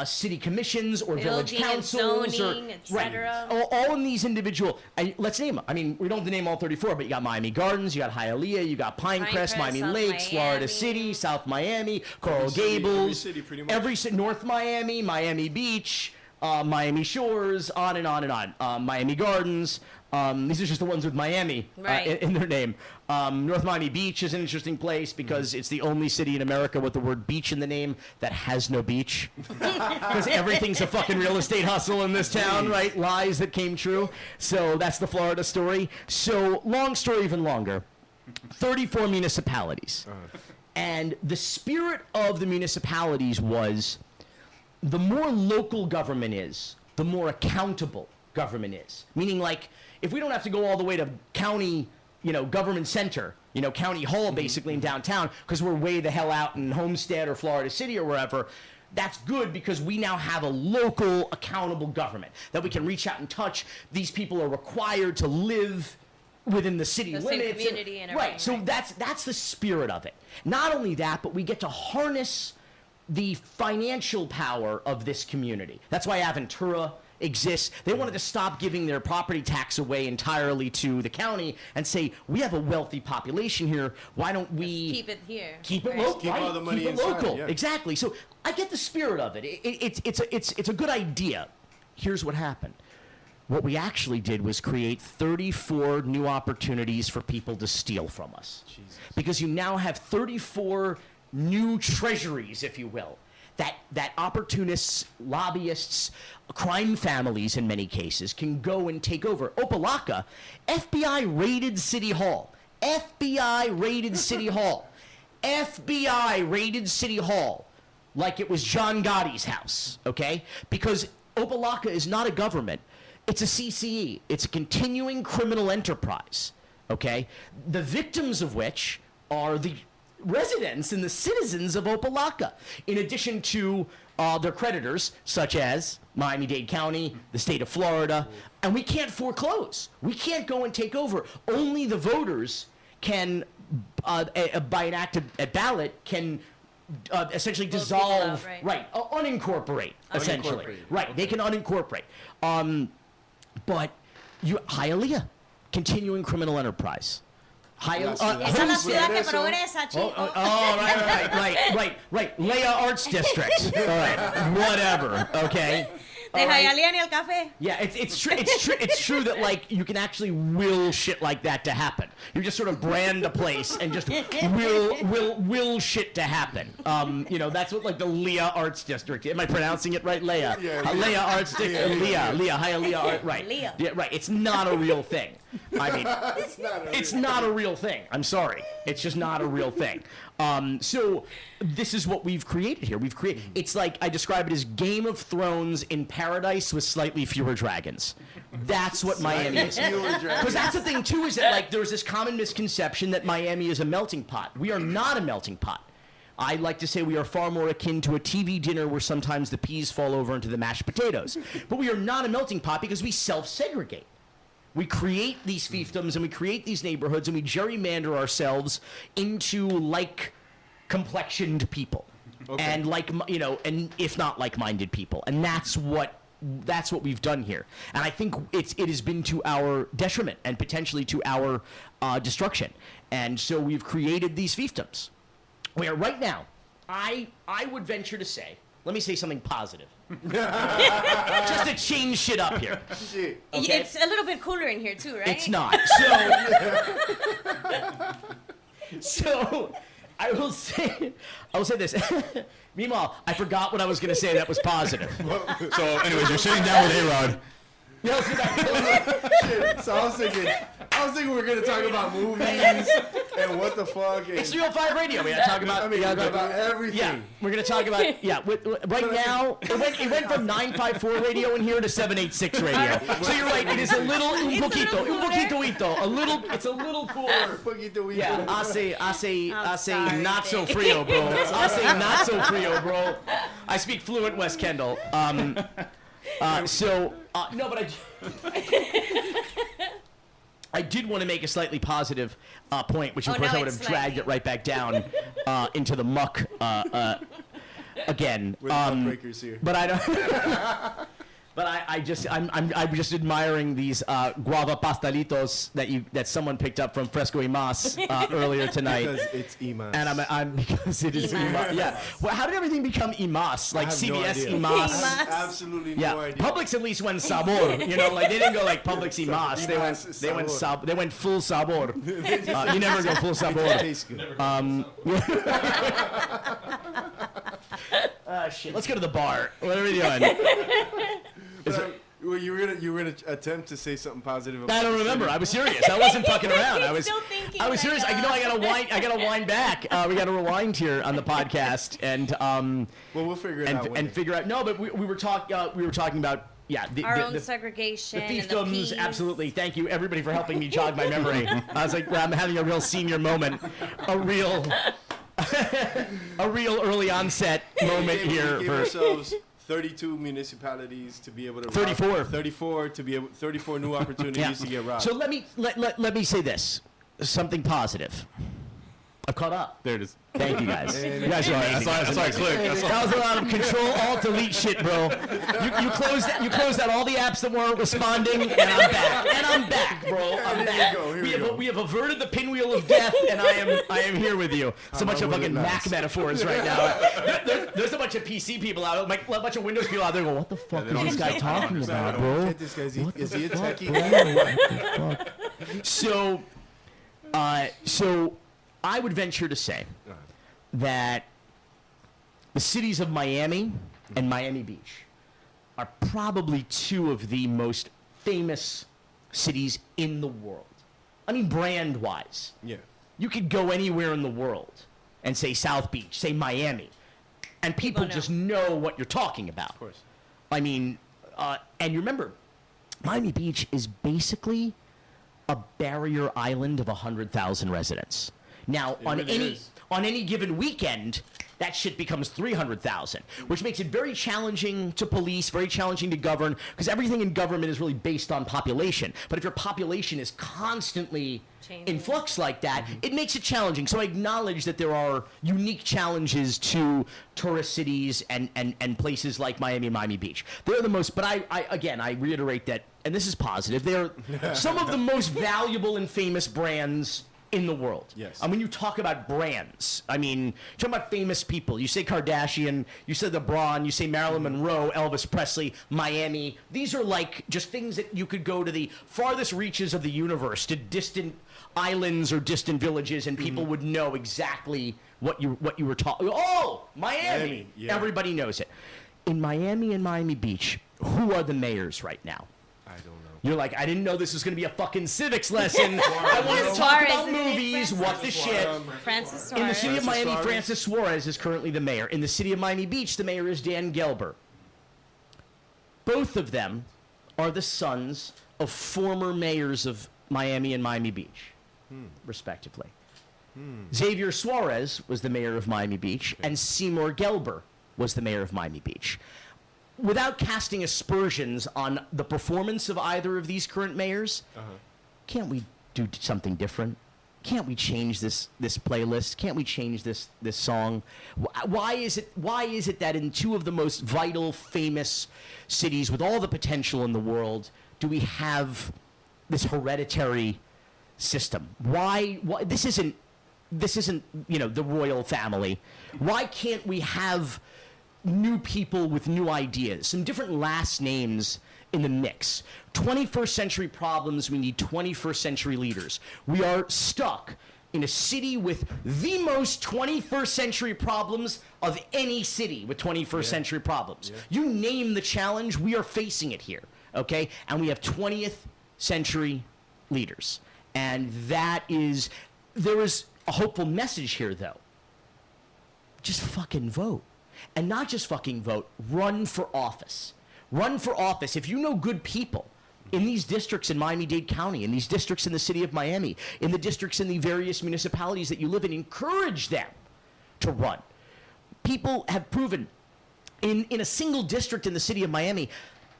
city commissions or village Building and councils zoning, or etc. all in these individual. Let's name them. I mean, we don't have to name all 34, but you got Miami Gardens, you got Hialeah, you got Pinecrest, Miami South Lakes, Florida Miami. City, South Miami, Coral Gables, every city, North Miami, Miami Beach, Miami Shores, on and on and on. Miami Gardens. These are just the ones with Miami in their name. North Miami Beach is an interesting place because it's the only city in America with the word beach in the name that has no beach. Because everything's a fucking real estate hustle in this town, right? Lies that came true. So that's the Florida story. So long story even longer. 34 municipalities. And the spirit of the municipalities was the more local government is, the more accountable government is. Meaning, like, if we don't have to go all the way to county, government center, county hall basically in downtown, because we're way the hell out in Homestead or Florida City or wherever, that's good because we now have a local accountable government that we can reach out and touch. These people are required to live within the city limits. Same community and everything. Right, so that's the spirit of it. Not only that, but we get to harness the financial power of this community. That's why Aventura exists. They wanted to stop giving their property tax away entirely to the county and say, we have a wealthy population here. Why don't we keep it here? Keep it local. Keep all the money keep it inside, local. yeah. Exactly. So I get the spirit of it. It's a good idea. Here's what happened. What we actually did was create 34 new opportunities for people to steal from us. Jesus. Because you now have 34 new treasuries, if you will, that opportunists, lobbyists, crime families in many cases can go and take over. Opelika, FBI raided City Hall. FBI raided City Hall. FBI raided City Hall like it was John Gotti's house, okay? Because Opelika is not a government. It's a CCE. It's a continuing criminal enterprise, okay? The victims of which are the residents and the citizens of Opelika, in addition to their creditors, such as Miami-Dade County, the state of Florida, and we can't foreclose. We can't go and take over. Only the voters can, by an act at ballot, can essentially dissolve, unincorporate, essentially. Right, they can unincorporate. But Hialeah, continuing criminal enterprise. Esa es la ciudad que progresa, chico. Right. Leah Arts District. All right, whatever. Okay. De Hialeah ni el café. Yeah, it's true that like you can actually will shit like that to happen. You just sort of brand a place and just will shit to happen. That's what like the Leah Arts District. Am I pronouncing it right, Leah? Yeah. Leah Arts District. Leah, Hialeah Art. Right. Leah. Yeah, right. It's not a real thing. I mean, it's not a real thing. I'm sorry. It's just not a real thing. So this is what we've created here. It's like I describe it as Game of Thrones in paradise with slightly fewer dragons. That's what Miami is. Because that's the thing too, is that like there's this common misconception that Miami is a melting pot. We are not a melting pot. I like to say we are far more akin to a TV dinner where sometimes the peas fall over into the mashed potatoes. But we are not a melting pot because we self-segregate. We create these fiefdoms and we create these neighborhoods and we gerrymander ourselves into like-complexioned people, and and if not like-minded people, and that's what we've done here. And I think it has been to our detriment and potentially to our destruction. And so we've created these fiefdoms where right now, I would venture to say, let me say something positive. Just to change shit up here. Okay? It's a little bit cooler in here too, right? It's not. So I will say this. Meanwhile, I forgot what I was going to say that was positive. So anyways, you're sitting down with A-Rod. Shit. So I was thinking we were gonna talk about movies and what the fuck. It's 305 radio. We gotta talk about. About everything. Yeah, we're gonna talk about. Yeah, right now it went from 954 radio in here to 786 radio. So you're right. It is a little un poquito. It's a little cooler. Yeah, I say not so frio, bro. I say not so frio, bro. I speak fluent West Kendall. No, but I did want to make a slightly positive point, which of course I would have dragged it right back down into the muck again. We're the muckrakers here. But I don't. But I'm just admiring these guava pastelitos that someone picked up from Fresco y Mas earlier tonight. Because it's Imas. And I'm because it is Imas. Yeah. Well, how did everything become Imas? Like CBS no Imas. I have absolutely no idea. Publix at least went sabor. You know, like they didn't go like Publix Imas. They went full sabor. You never go full sabor. It tastes good. Shit. Let's go to the bar. What are we doing? Well, you were gonna attempt to say something positive about I don't remember. I was serious. I wasn't fucking around. I was serious. Like, I gotta wind back. We gotta rewind here on the podcast and well, we'll figure it out and figure out. No, but we were talking about our own segregation. The and the fiefdoms, absolutely. Thank you, everybody, for helping me jog my memory. I was like, I'm having a real senior moment, a real early onset moment here. We gave ourselves 32 municipalities to be able to 34 to be able 34 new opportunities to get robbed. So let me say this, something positive. I caught up. There it is. Thank you guys. You guys are amazing. That's why I clicked. That was a lot of Control Alt Delete shit, bro. You closed out all the apps that weren't responding, and I'm back, bro. I'm back. We have averted the pinwheel of death, and I am here with you. So much of fucking Mac metaphors right now. There's a bunch of PC people out, like a bunch of Windows people out there. Go, what the fuck is this guy talking about, bro? This guy's is he a techie? What the fuck? So I would venture to say that the cities of Miami and Miami Beach are probably two of the most famous cities in the world. I mean, brand-wise. Yeah. You could go anywhere in the world and say South Beach, say Miami, and people just know what you're talking about. Of course. I mean, and you remember, Miami Beach is basically a barrier island of 100,000 residents. Now, on any given weekend, that shit becomes 300,000, which makes it very challenging to police, very challenging to govern, because everything in government is really based on population. But if your population is constantly in flux like that, it makes it challenging. So I acknowledge that there are unique challenges to tourist cities and places like Miami and Miami Beach. They're the most, but I reiterate that, and this is positive, they're some of the most valuable and famous brands in the world. Yes. And when you talk about brands, I mean, talking about famous people, you say Kardashian, you say LeBron, you say Marilyn Monroe, Elvis Presley, Miami. These are like just things that you could go to the farthest reaches of the universe, to distant islands or distant villages, and people would know exactly what you were talking. Oh, Miami! Yeah. Everybody knows it. In Miami and Miami Beach, who are the mayors right now? I don't know. You're like, I didn't know this was going to be a fucking civics lesson. I wanted to talk about movies, what the shit. Francis Suarez. In the city of Miami, Francis Suarez is currently the mayor. In the city of Miami Beach, the mayor is Dan Gelber. Both of them are the sons of former mayors of Miami and Miami Beach, respectively. Xavier Suarez was the mayor of Miami Beach, and Seymour Gelber was the mayor of Miami Beach. Without casting aspersions on the performance of either of these current mayors, can't we do something different? Can't we change this playlist? Can't we change this song? Why is it that in two of the most vital, famous cities with all the potential in the world, do we have this hereditary system? Why this isn't the royal family? Why can't we have new people with new ideas, some different last names in the mix? 21st century problems, we need 21st century leaders. We are stuck in a city with the most 21st century problems of any city with 21st century problems. Yeah. You name the challenge, we are facing it here, okay? And we have 20th century leaders. And there is a hopeful message here, though. Just fucking vote. And not just fucking vote, run for office. Run for office. If you know good people in these districts in Miami-Dade County, in these districts in the city of Miami, in the districts in the various municipalities that you live in, encourage them to run. People have proven in a single district in the city of Miami,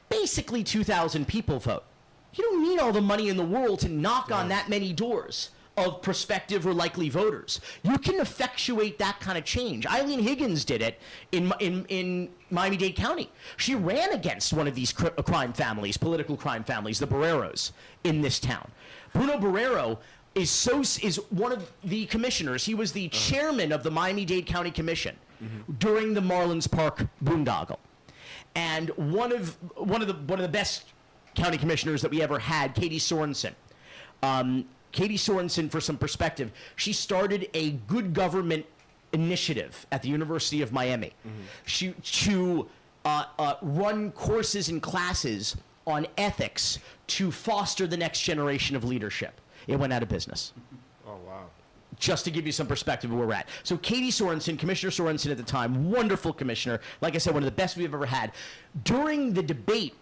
basically 2,000 people vote. You don't need all the money in the world to knock on that many doors of prospective or likely voters. You can effectuate that kind of change. Eileen Higgins did it in Miami-Dade County. She ran against one of these crime families, political crime families, the Barreros, in this town. Bruno Barrero is one of the commissioners. He was the chairman of the Miami-Dade County Commission during the Marlins Park boondoggle, and one of the best county commissioners that we ever had, Katie Sorensen. Katie Sorensen, for some perspective, she started a good government initiative at the University of Miami to run courses and classes on ethics to foster the next generation of leadership. It went out of business. Oh, wow. Just to give you some perspective of where we're at. So Katie Sorensen, Commissioner Sorensen at the time, wonderful commissioner, like I said, one of the best we've ever had. During the debate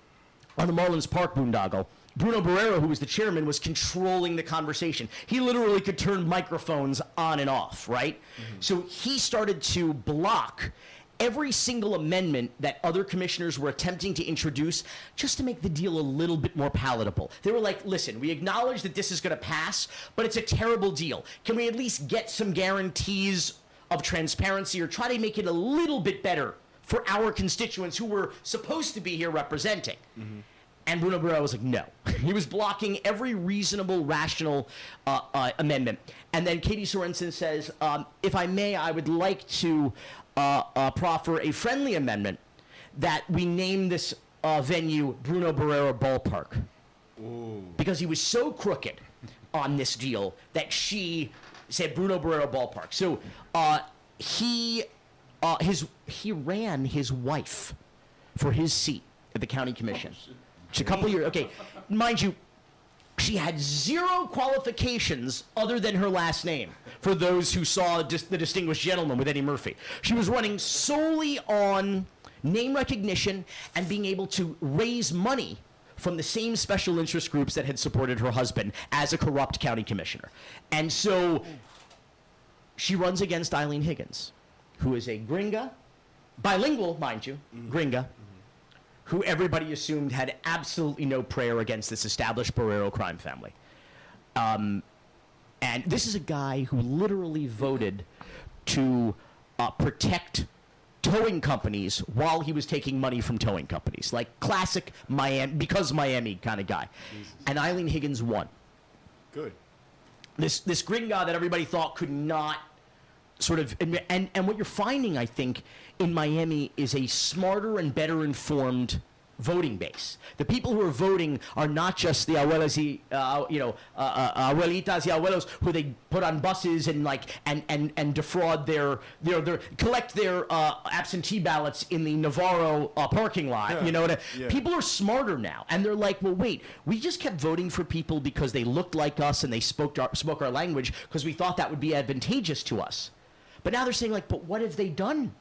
on the Marlins Park boondoggle, Bruno Barrero, who was the chairman, was controlling the conversation. He literally could turn microphones on and off, right? So he started to block every single amendment that other commissioners were attempting to introduce just to make the deal a little bit more palatable. They were like, listen, we acknowledge that this is going to pass, but it's a terrible deal. Can we at least get some guarantees of transparency or try to make it a little bit better for our constituents who we're supposed to be here representing? And Bruno Barrero was like, no. He was blocking every reasonable, rational amendment. And then Katie Sorensen says, if I may, I would like to proffer a friendly amendment that we name this venue Bruno Barrero Ballpark. Ooh. Because he was so crooked on this deal that she said Bruno Barrero Ballpark. So he ran his wife for his seat at the county commission. Just a couple of years. Okay, mind you, she had zero qualifications other than her last name, for those who saw The Distinguished Gentleman with Eddie Murphy. She was running solely on name recognition and being able to raise money from the same special interest groups that had supported her husband as a corrupt county commissioner. And so she runs against Eileen Higgins, who is a gringa, bilingual, mind you, gringa, who everybody assumed had absolutely no prayer against this established Barrero crime family. And this is a guy who literally voted to protect towing companies while he was taking money from towing companies. Like classic Miami, because Miami kind of guy. Jesus. And Eileen Higgins won. Good. This gringa that everybody thought could not sort of, and what you're finding, I think, in Miami is a smarter and better informed voting base. The people who are voting are not just the abuelas, abuelitas y abuelos who they put on buses and and defraud their collect their absentee ballots in the Navarro parking lot. Yeah. You know, people are smarter now, and they're like, well, wait, we just kept voting for people because they looked like us and they spoke our language because we thought that would be advantageous to us. But now they're saying, like, but what have they done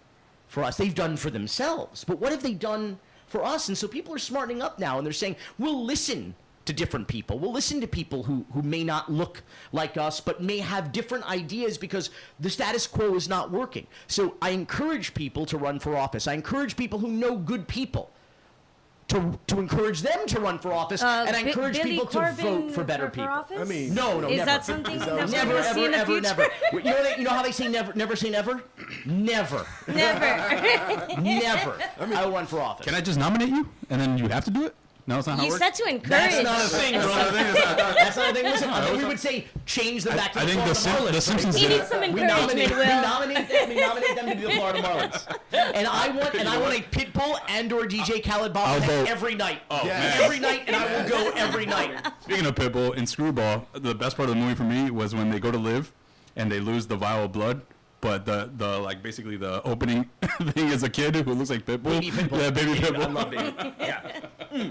for us? They've done for themselves. But what have they done for us? And so people are smartening up now, and they're saying, we'll listen to different people. We'll listen to people who may not look like us, but may have different ideas because the status quo is not working. So I encourage people to run for office. I encourage people who know good people to encourage them to run for office, and I encourage Billy people Corben to vote for better people. Office? I mean, no, is never. That something that we're never, going to see in the ever, future? never. You know how they say never say never? Never. Never. Never. I will run for office. Can I just nominate you, and then you have to do it? No, that's not how it You works. said to encourage. That's not a thing, bro. That's not a thing. Listen, we would say change them back to the Florida Marlins. The Simpsons He did needs some it. We encouragement, Will. nominate them to be the Florida Marlins. And I want a Pitbull and or DJ Khaled bobblehead every night. Oh, yes. man. Every night, and I will go every night. Speaking of Pitbull, in Screwball, the best part of the movie for me was when they go to live and they lose the vial of blood. But the like basically the opening thing is a kid who looks like Pitbull. Baby Pitbull. Yeah, baby Pitbull. I love Baby. Yeah.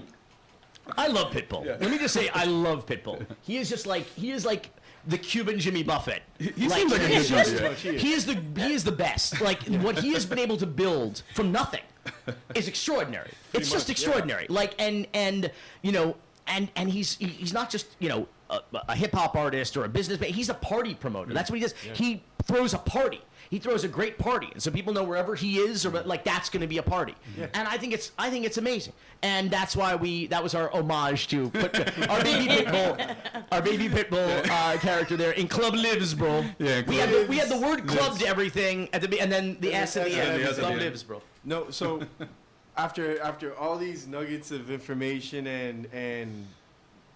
I love Pitbull. Let me just say, I love Pitbull. He is like the Cuban Jimmy Buffett. He seems like a good guy. He is the best. Like what he has been able to build from nothing is extraordinary. It's just extraordinary. Yeah. Like and you know and he's not just a hip hop artist or a businessman. He's a party promoter. That's what he does. Yeah. He throws a party. He throws a great party, and so people know wherever he is, or like that's going to be a party. Yeah. And I think it's amazing, and that's why that was our homage to our baby Pitbull character there in Club Lives, bro. Yeah, we had the word club to everything at the and then the S at the end. Club Lives, bro. No, so after all these nuggets of information and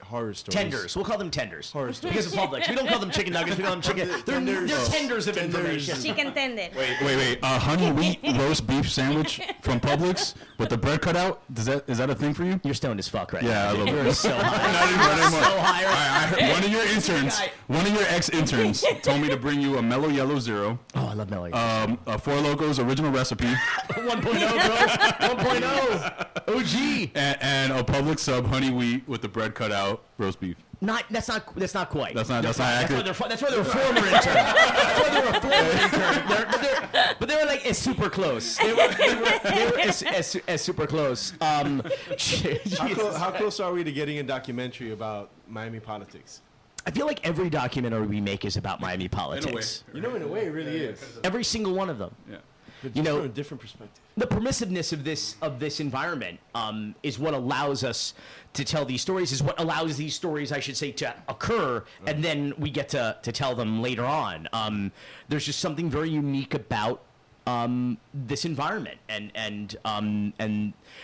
horror stories. Tenders. We'll call them tenders. Horror stories. Because of Publix. We don't call them chicken nuggets. We call them chicken. They're tenders of information. Chicken tender. Wait. Honey wheat roast beef sandwich from Publix with the bread cut out. Is that a thing for you? You're stoned as fuck right now. Yeah, I love it. You're so high. One of your ex-interns told me to bring you a Mellow Yellow Zero. Oh, I love Mellow Yellow. A Four Locos original recipe. 1.0, bro. 1.0. OG. And a Publix sub honey wheat with the bread cut out roast beef. That's not quite. That's not accurate. That's why they're former intern. But they were like super close. They were as super close. How close are we to getting a documentary about Miami politics? I feel like every documentary we make is about Miami politics. In a way, it really is. Every single one of them. Yeah. But from a different perspective. The permissiveness of this environment is what allows us to tell these stories, is what allows these stories, I should say, to occur, and then we get to tell them later on. There's just something very unique about this environment, and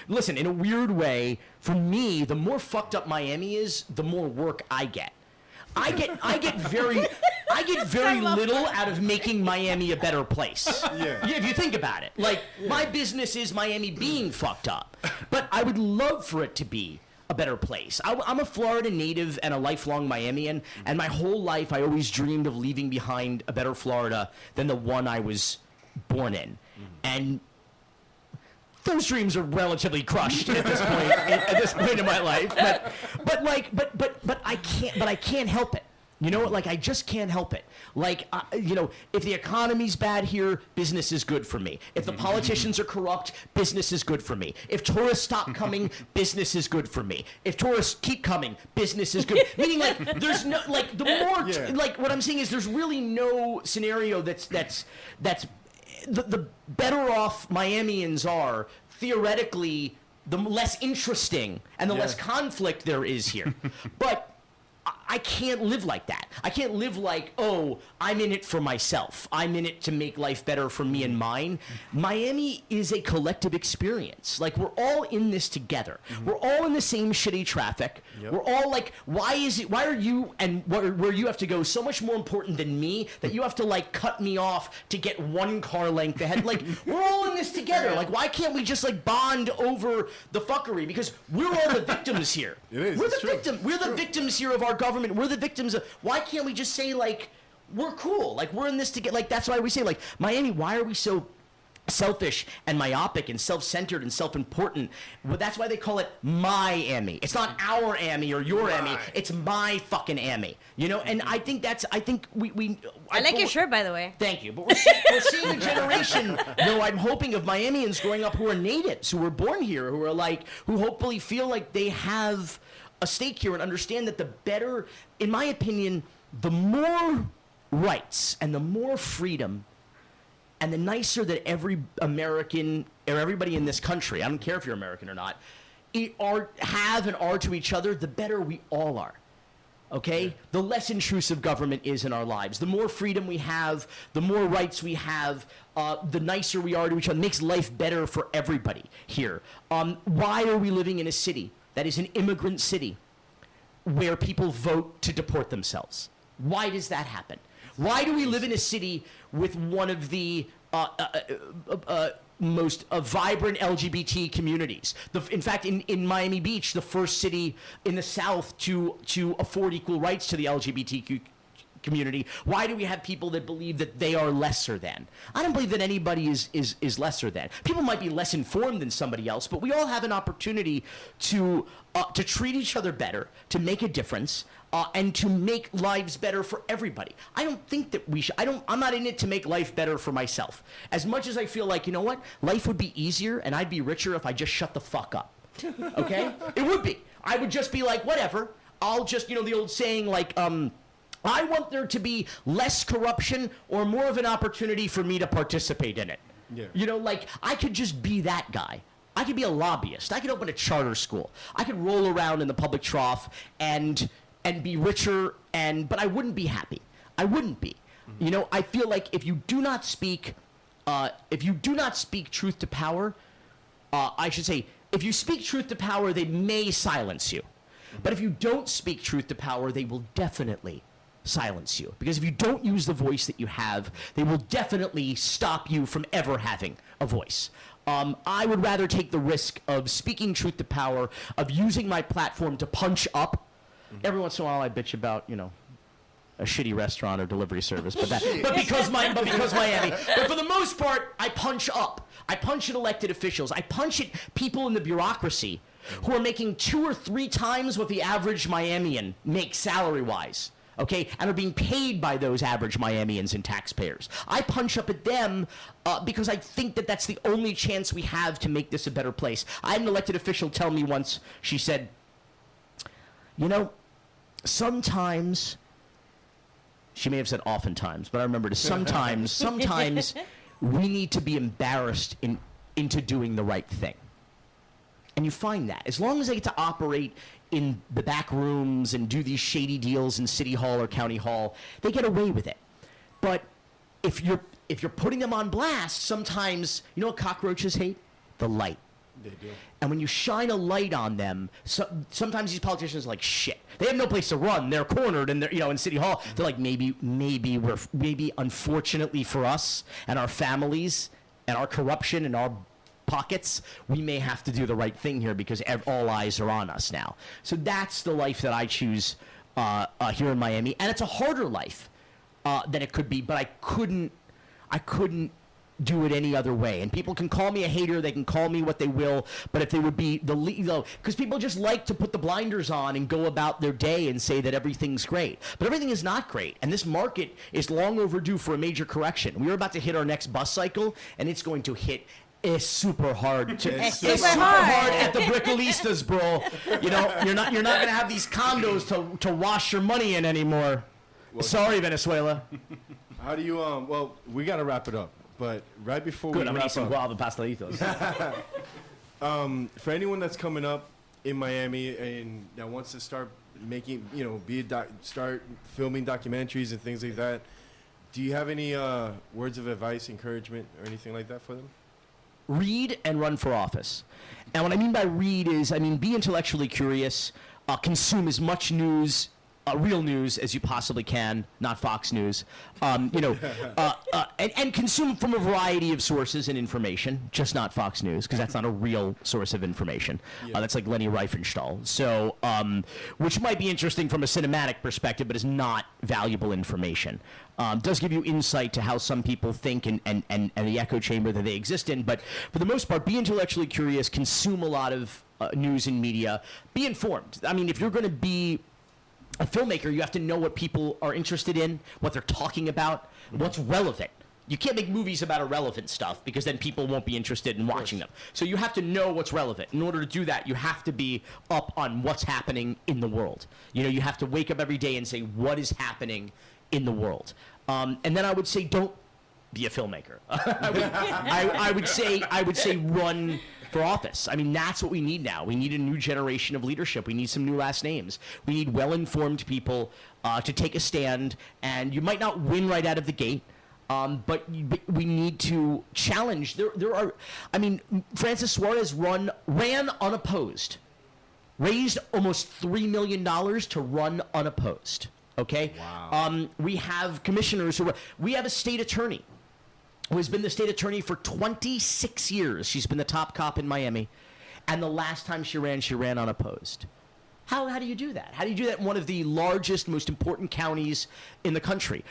listen, in a weird way, for me, the more fucked up Miami is, the more work I get. I get very little out of making Miami a better place. Yeah. If you think about it. Like, my business is Miami being fucked up. But I would love for it to be a better place. I'm a Florida native and a lifelong Miamian, and my whole life I always dreamed of leaving behind a better Florida than the one I was born in. And those dreams are relatively crushed at this point in my life. But I can't help it. You know what? Like, I just can't help it. Like, if the economy's bad here, business is good for me. If the politicians are corrupt, business is good for me. If tourists stop coming, business is good for me. If tourists keep coming, business is good. Meaning, like, there's no, like, the more, like, what I'm saying is there's really no scenario that's the better off Miamians are, theoretically, the less interesting and the less conflict there is here. But I can't live like that. I can't live like, oh, I'm in it for myself. I'm in it to make life better for me and mine. Miami is a collective experience. Like, we're all in this together. We're all in the same shitty traffic. Yep. We're all like, why are you and where you have to go so much more important than me that you have to, like, cut me off to get one car length ahead? Like, we're all in this together. Like, why can't we just, like, bond over the fuckery? Because we're all the victims here. We're the victims here of our government. We're the victims of. Why can't we just say, like, we're cool? Like, we're in this together. Like, that's why we say, like, Miami, why are we so selfish and myopic and self-centered and self-important? Well, that's why they call it Miami. It's not our Amy or your Amy. It's my fucking Amy. You know, and I think we I like your shirt, by the way. Thank you. But we're seeing a generation, though, I'm hoping, of Miamians growing up who are natives, who were born here, who hopefully feel like they have a stake here and understand that the better, in my opinion, the more rights and the more freedom and the nicer that every American or everybody in this country, I don't care if you're American or not, have and are to each other, the better we all are. Okay? Yeah. The less intrusive government is in our lives. The more freedom we have, the more rights we have, the nicer we are to each other. It makes life better for everybody here. Why are we living in a city that is an immigrant city where people vote to deport themselves? Why does that happen? Why do we live in a city with one of the most vibrant LGBT communities? In fact, in Miami Beach, the first city in the South to afford equal rights to the LGBTQ community. Why do we have people that believe that they are lesser than? I don't believe that anybody is lesser than. People might be less informed than somebody else, but we all have an opportunity to treat each other better, to make a difference, and to make lives better for everybody. I don't think that we should. I'm not in it to make life better for myself. As much as I feel like, you know what, life would be easier and I'd be richer if I just shut the fuck up. Okay? It would be. I would just be like, whatever. I'll just, the old saying, like, I want there to be less corruption or more of an opportunity for me to participate in it. Yeah. Like, I could just be that guy. I could be a lobbyist. I could open a charter school. I could roll around in the public trough and be richer, but I wouldn't be happy. I wouldn't be. Mm-hmm. I feel like if you do not speak truth to power, I should say, if you speak truth to power, they may silence you. Mm-hmm. But if you don't speak truth to power, they will definitely silence you. Because if you don't use the voice that you have, they will definitely stop you from ever having a voice. I would rather take the risk of speaking truth to power, of using my platform to punch up. Mm-hmm. Every once in a while I bitch about, a shitty restaurant or delivery service, but because Miami. But for the most part, I punch up. I punch at elected officials. I punch at people in the bureaucracy who are making 2 or 3 times what the average Miamian makes salary-wise. Okay, and are being paid by those average Miamians and taxpayers. I punch up at them because I think that that's the only chance we have to make this a better place. I had an elected official tell me once, she said, sometimes, she may have said oftentimes, but I remember it sometimes we need to be embarrassed into doing the right thing. And you find that. As long as they get to operate in the back rooms and do these shady deals in City Hall or County Hall, they get away with it. But if you're putting them on blast, sometimes, what cockroaches hate? The light. They do. And when you shine a light on them, sometimes these politicians are like, shit. They have no place to run. They're cornered, and they're in City Hall. They're like, maybe unfortunately for us and our families and our corruption and our pockets, we may have to do the right thing here because all eyes are on us now. So that's the life that I choose here in Miami, and it's a harder life than it could be. But I couldn't do it any other way. And people can call me a hater, they can call me what they will, but if they would be because people just like to put the blinders on and go about their day and say that everything's great. But everything is not great, and this market is long overdue for a major correction. We're about to hit our next bus cycle, and it's going to hit super hard at the Bricolistas, bro. You're not gonna have these condos to wash your money in anymore. Well, sorry, Venezuela. How do you well, we gotta wrap it up, but right before we wrap up, I'm gonna eat some guava pastelitos. For anyone that's coming up in Miami and that wants to start making, start filming documentaries and things like that, do you have any words of advice, encouragement, or anything like that for them? Read and run for office. And what I mean by read is, be intellectually curious, consume as much news, real news as you possibly can, not Fox News, and consume from a variety of sources and information, just not Fox News, because that's not a real source of information. Yeah. That's like Leni Riefenstahl. So, which might be interesting from a cinematic perspective, but is not valuable information. Does give you insight to how some people think and the echo chamber that they exist in. But for the most part, be intellectually curious, consume a lot of news and media, be informed. If you're going to be a filmmaker, you have to know what people are interested in, what they're talking about, what's relevant. You can't make movies about irrelevant stuff because then people won't be interested in watching them. So you have to know what's relevant. In order to do that, you have to be up on what's happening in the world. You have to wake up every day and say, what is happening in the world? And then I would say, don't be a filmmaker. I would say run for office. That's what we need now. We need a new generation of leadership. We need some new last names. We need well-informed people to take a stand. And you might not win right out of the gate, but we need to challenge. There are. Francis Suarez ran unopposed, raised almost $3 million to run unopposed. Okay. Wow. We have commissioners we have a state attorney who has been the state attorney for 26 years. She's been the top cop in Miami. And the last time she ran unopposed. How do you do that? How do you do that in one of the largest, most important counties in the country?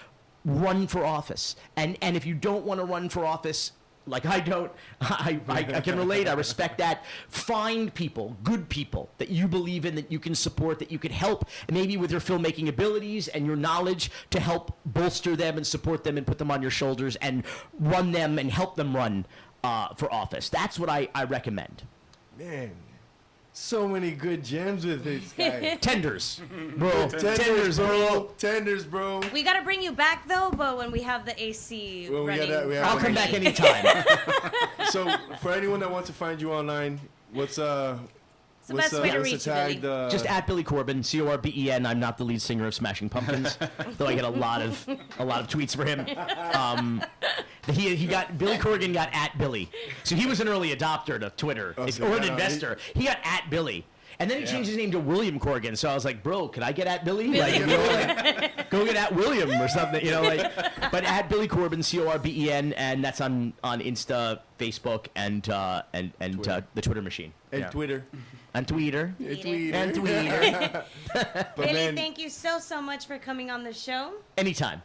Run for office. And if you don't want to run for office, like I don't, I can relate, I respect that. Find people, good people, that you believe in, that you can support, that you could help, maybe with your filmmaking abilities and your knowledge, to help bolster them and support them and put them on your shoulders and run them and help them run for office. That's what I recommend. Man, So many good gems with this guy. Tenders, bro. Tenders, bro. We gotta bring you back though, but when we have the AC running. I'll come back anytime. So, for anyone that wants to find you online, what's the best way to reach you, Billy? Just at Billy Corben, Corben. I'm not the lead singer of Smashing Pumpkins, though I get a lot of tweets for him. Billy Corgan got at Billy, so he was an early adopter to Twitter, or an investor. He got at Billy. And then he changed his name to William Corgan. So I was like, bro, can I get at Billy? Like, go get at William or something, But at Billy Corben, Corben, and that's on Insta, Facebook, and the Twitter machine. And Twitter. And Twitter. And Twitter. Billy, thank you so much for coming on the show. Anytime.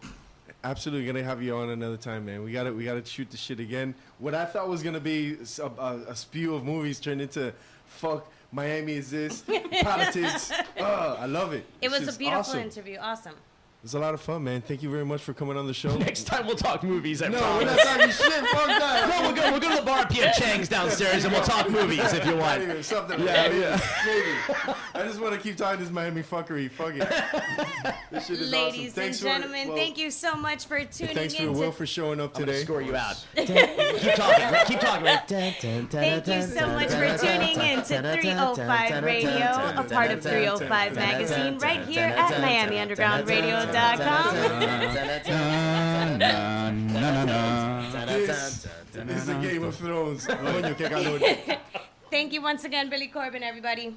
Absolutely gonna have you on another time, man. We gotta shoot the shit again. What I thought was gonna be a spew of movies turned into fuck. Miami is this, politics. I love it. It was a beautiful interview. Awesome. It was a lot of fun, man. Thank you very much for coming on the show. Next time we'll talk movies. We're not talking shit. Fuck that. No, we'll go to the bar at P.F. Chang's downstairs and we'll talk movies if you want. Something. Yeah. Maybe. I just want to keep talking this Miami fuckery. Fuck it. This shit is Ladies awesome. and gentlemen, thank you so much for tuning in. Thanks for Will for showing up today. Score you out. Keep talking. Thank you so much for tuning in to 305 Radio, a part of 305 Magazine, right here at MiamiUndergroundRadio.com. This is the Game of Thrones. Thank you once again, Billy Corben, everybody.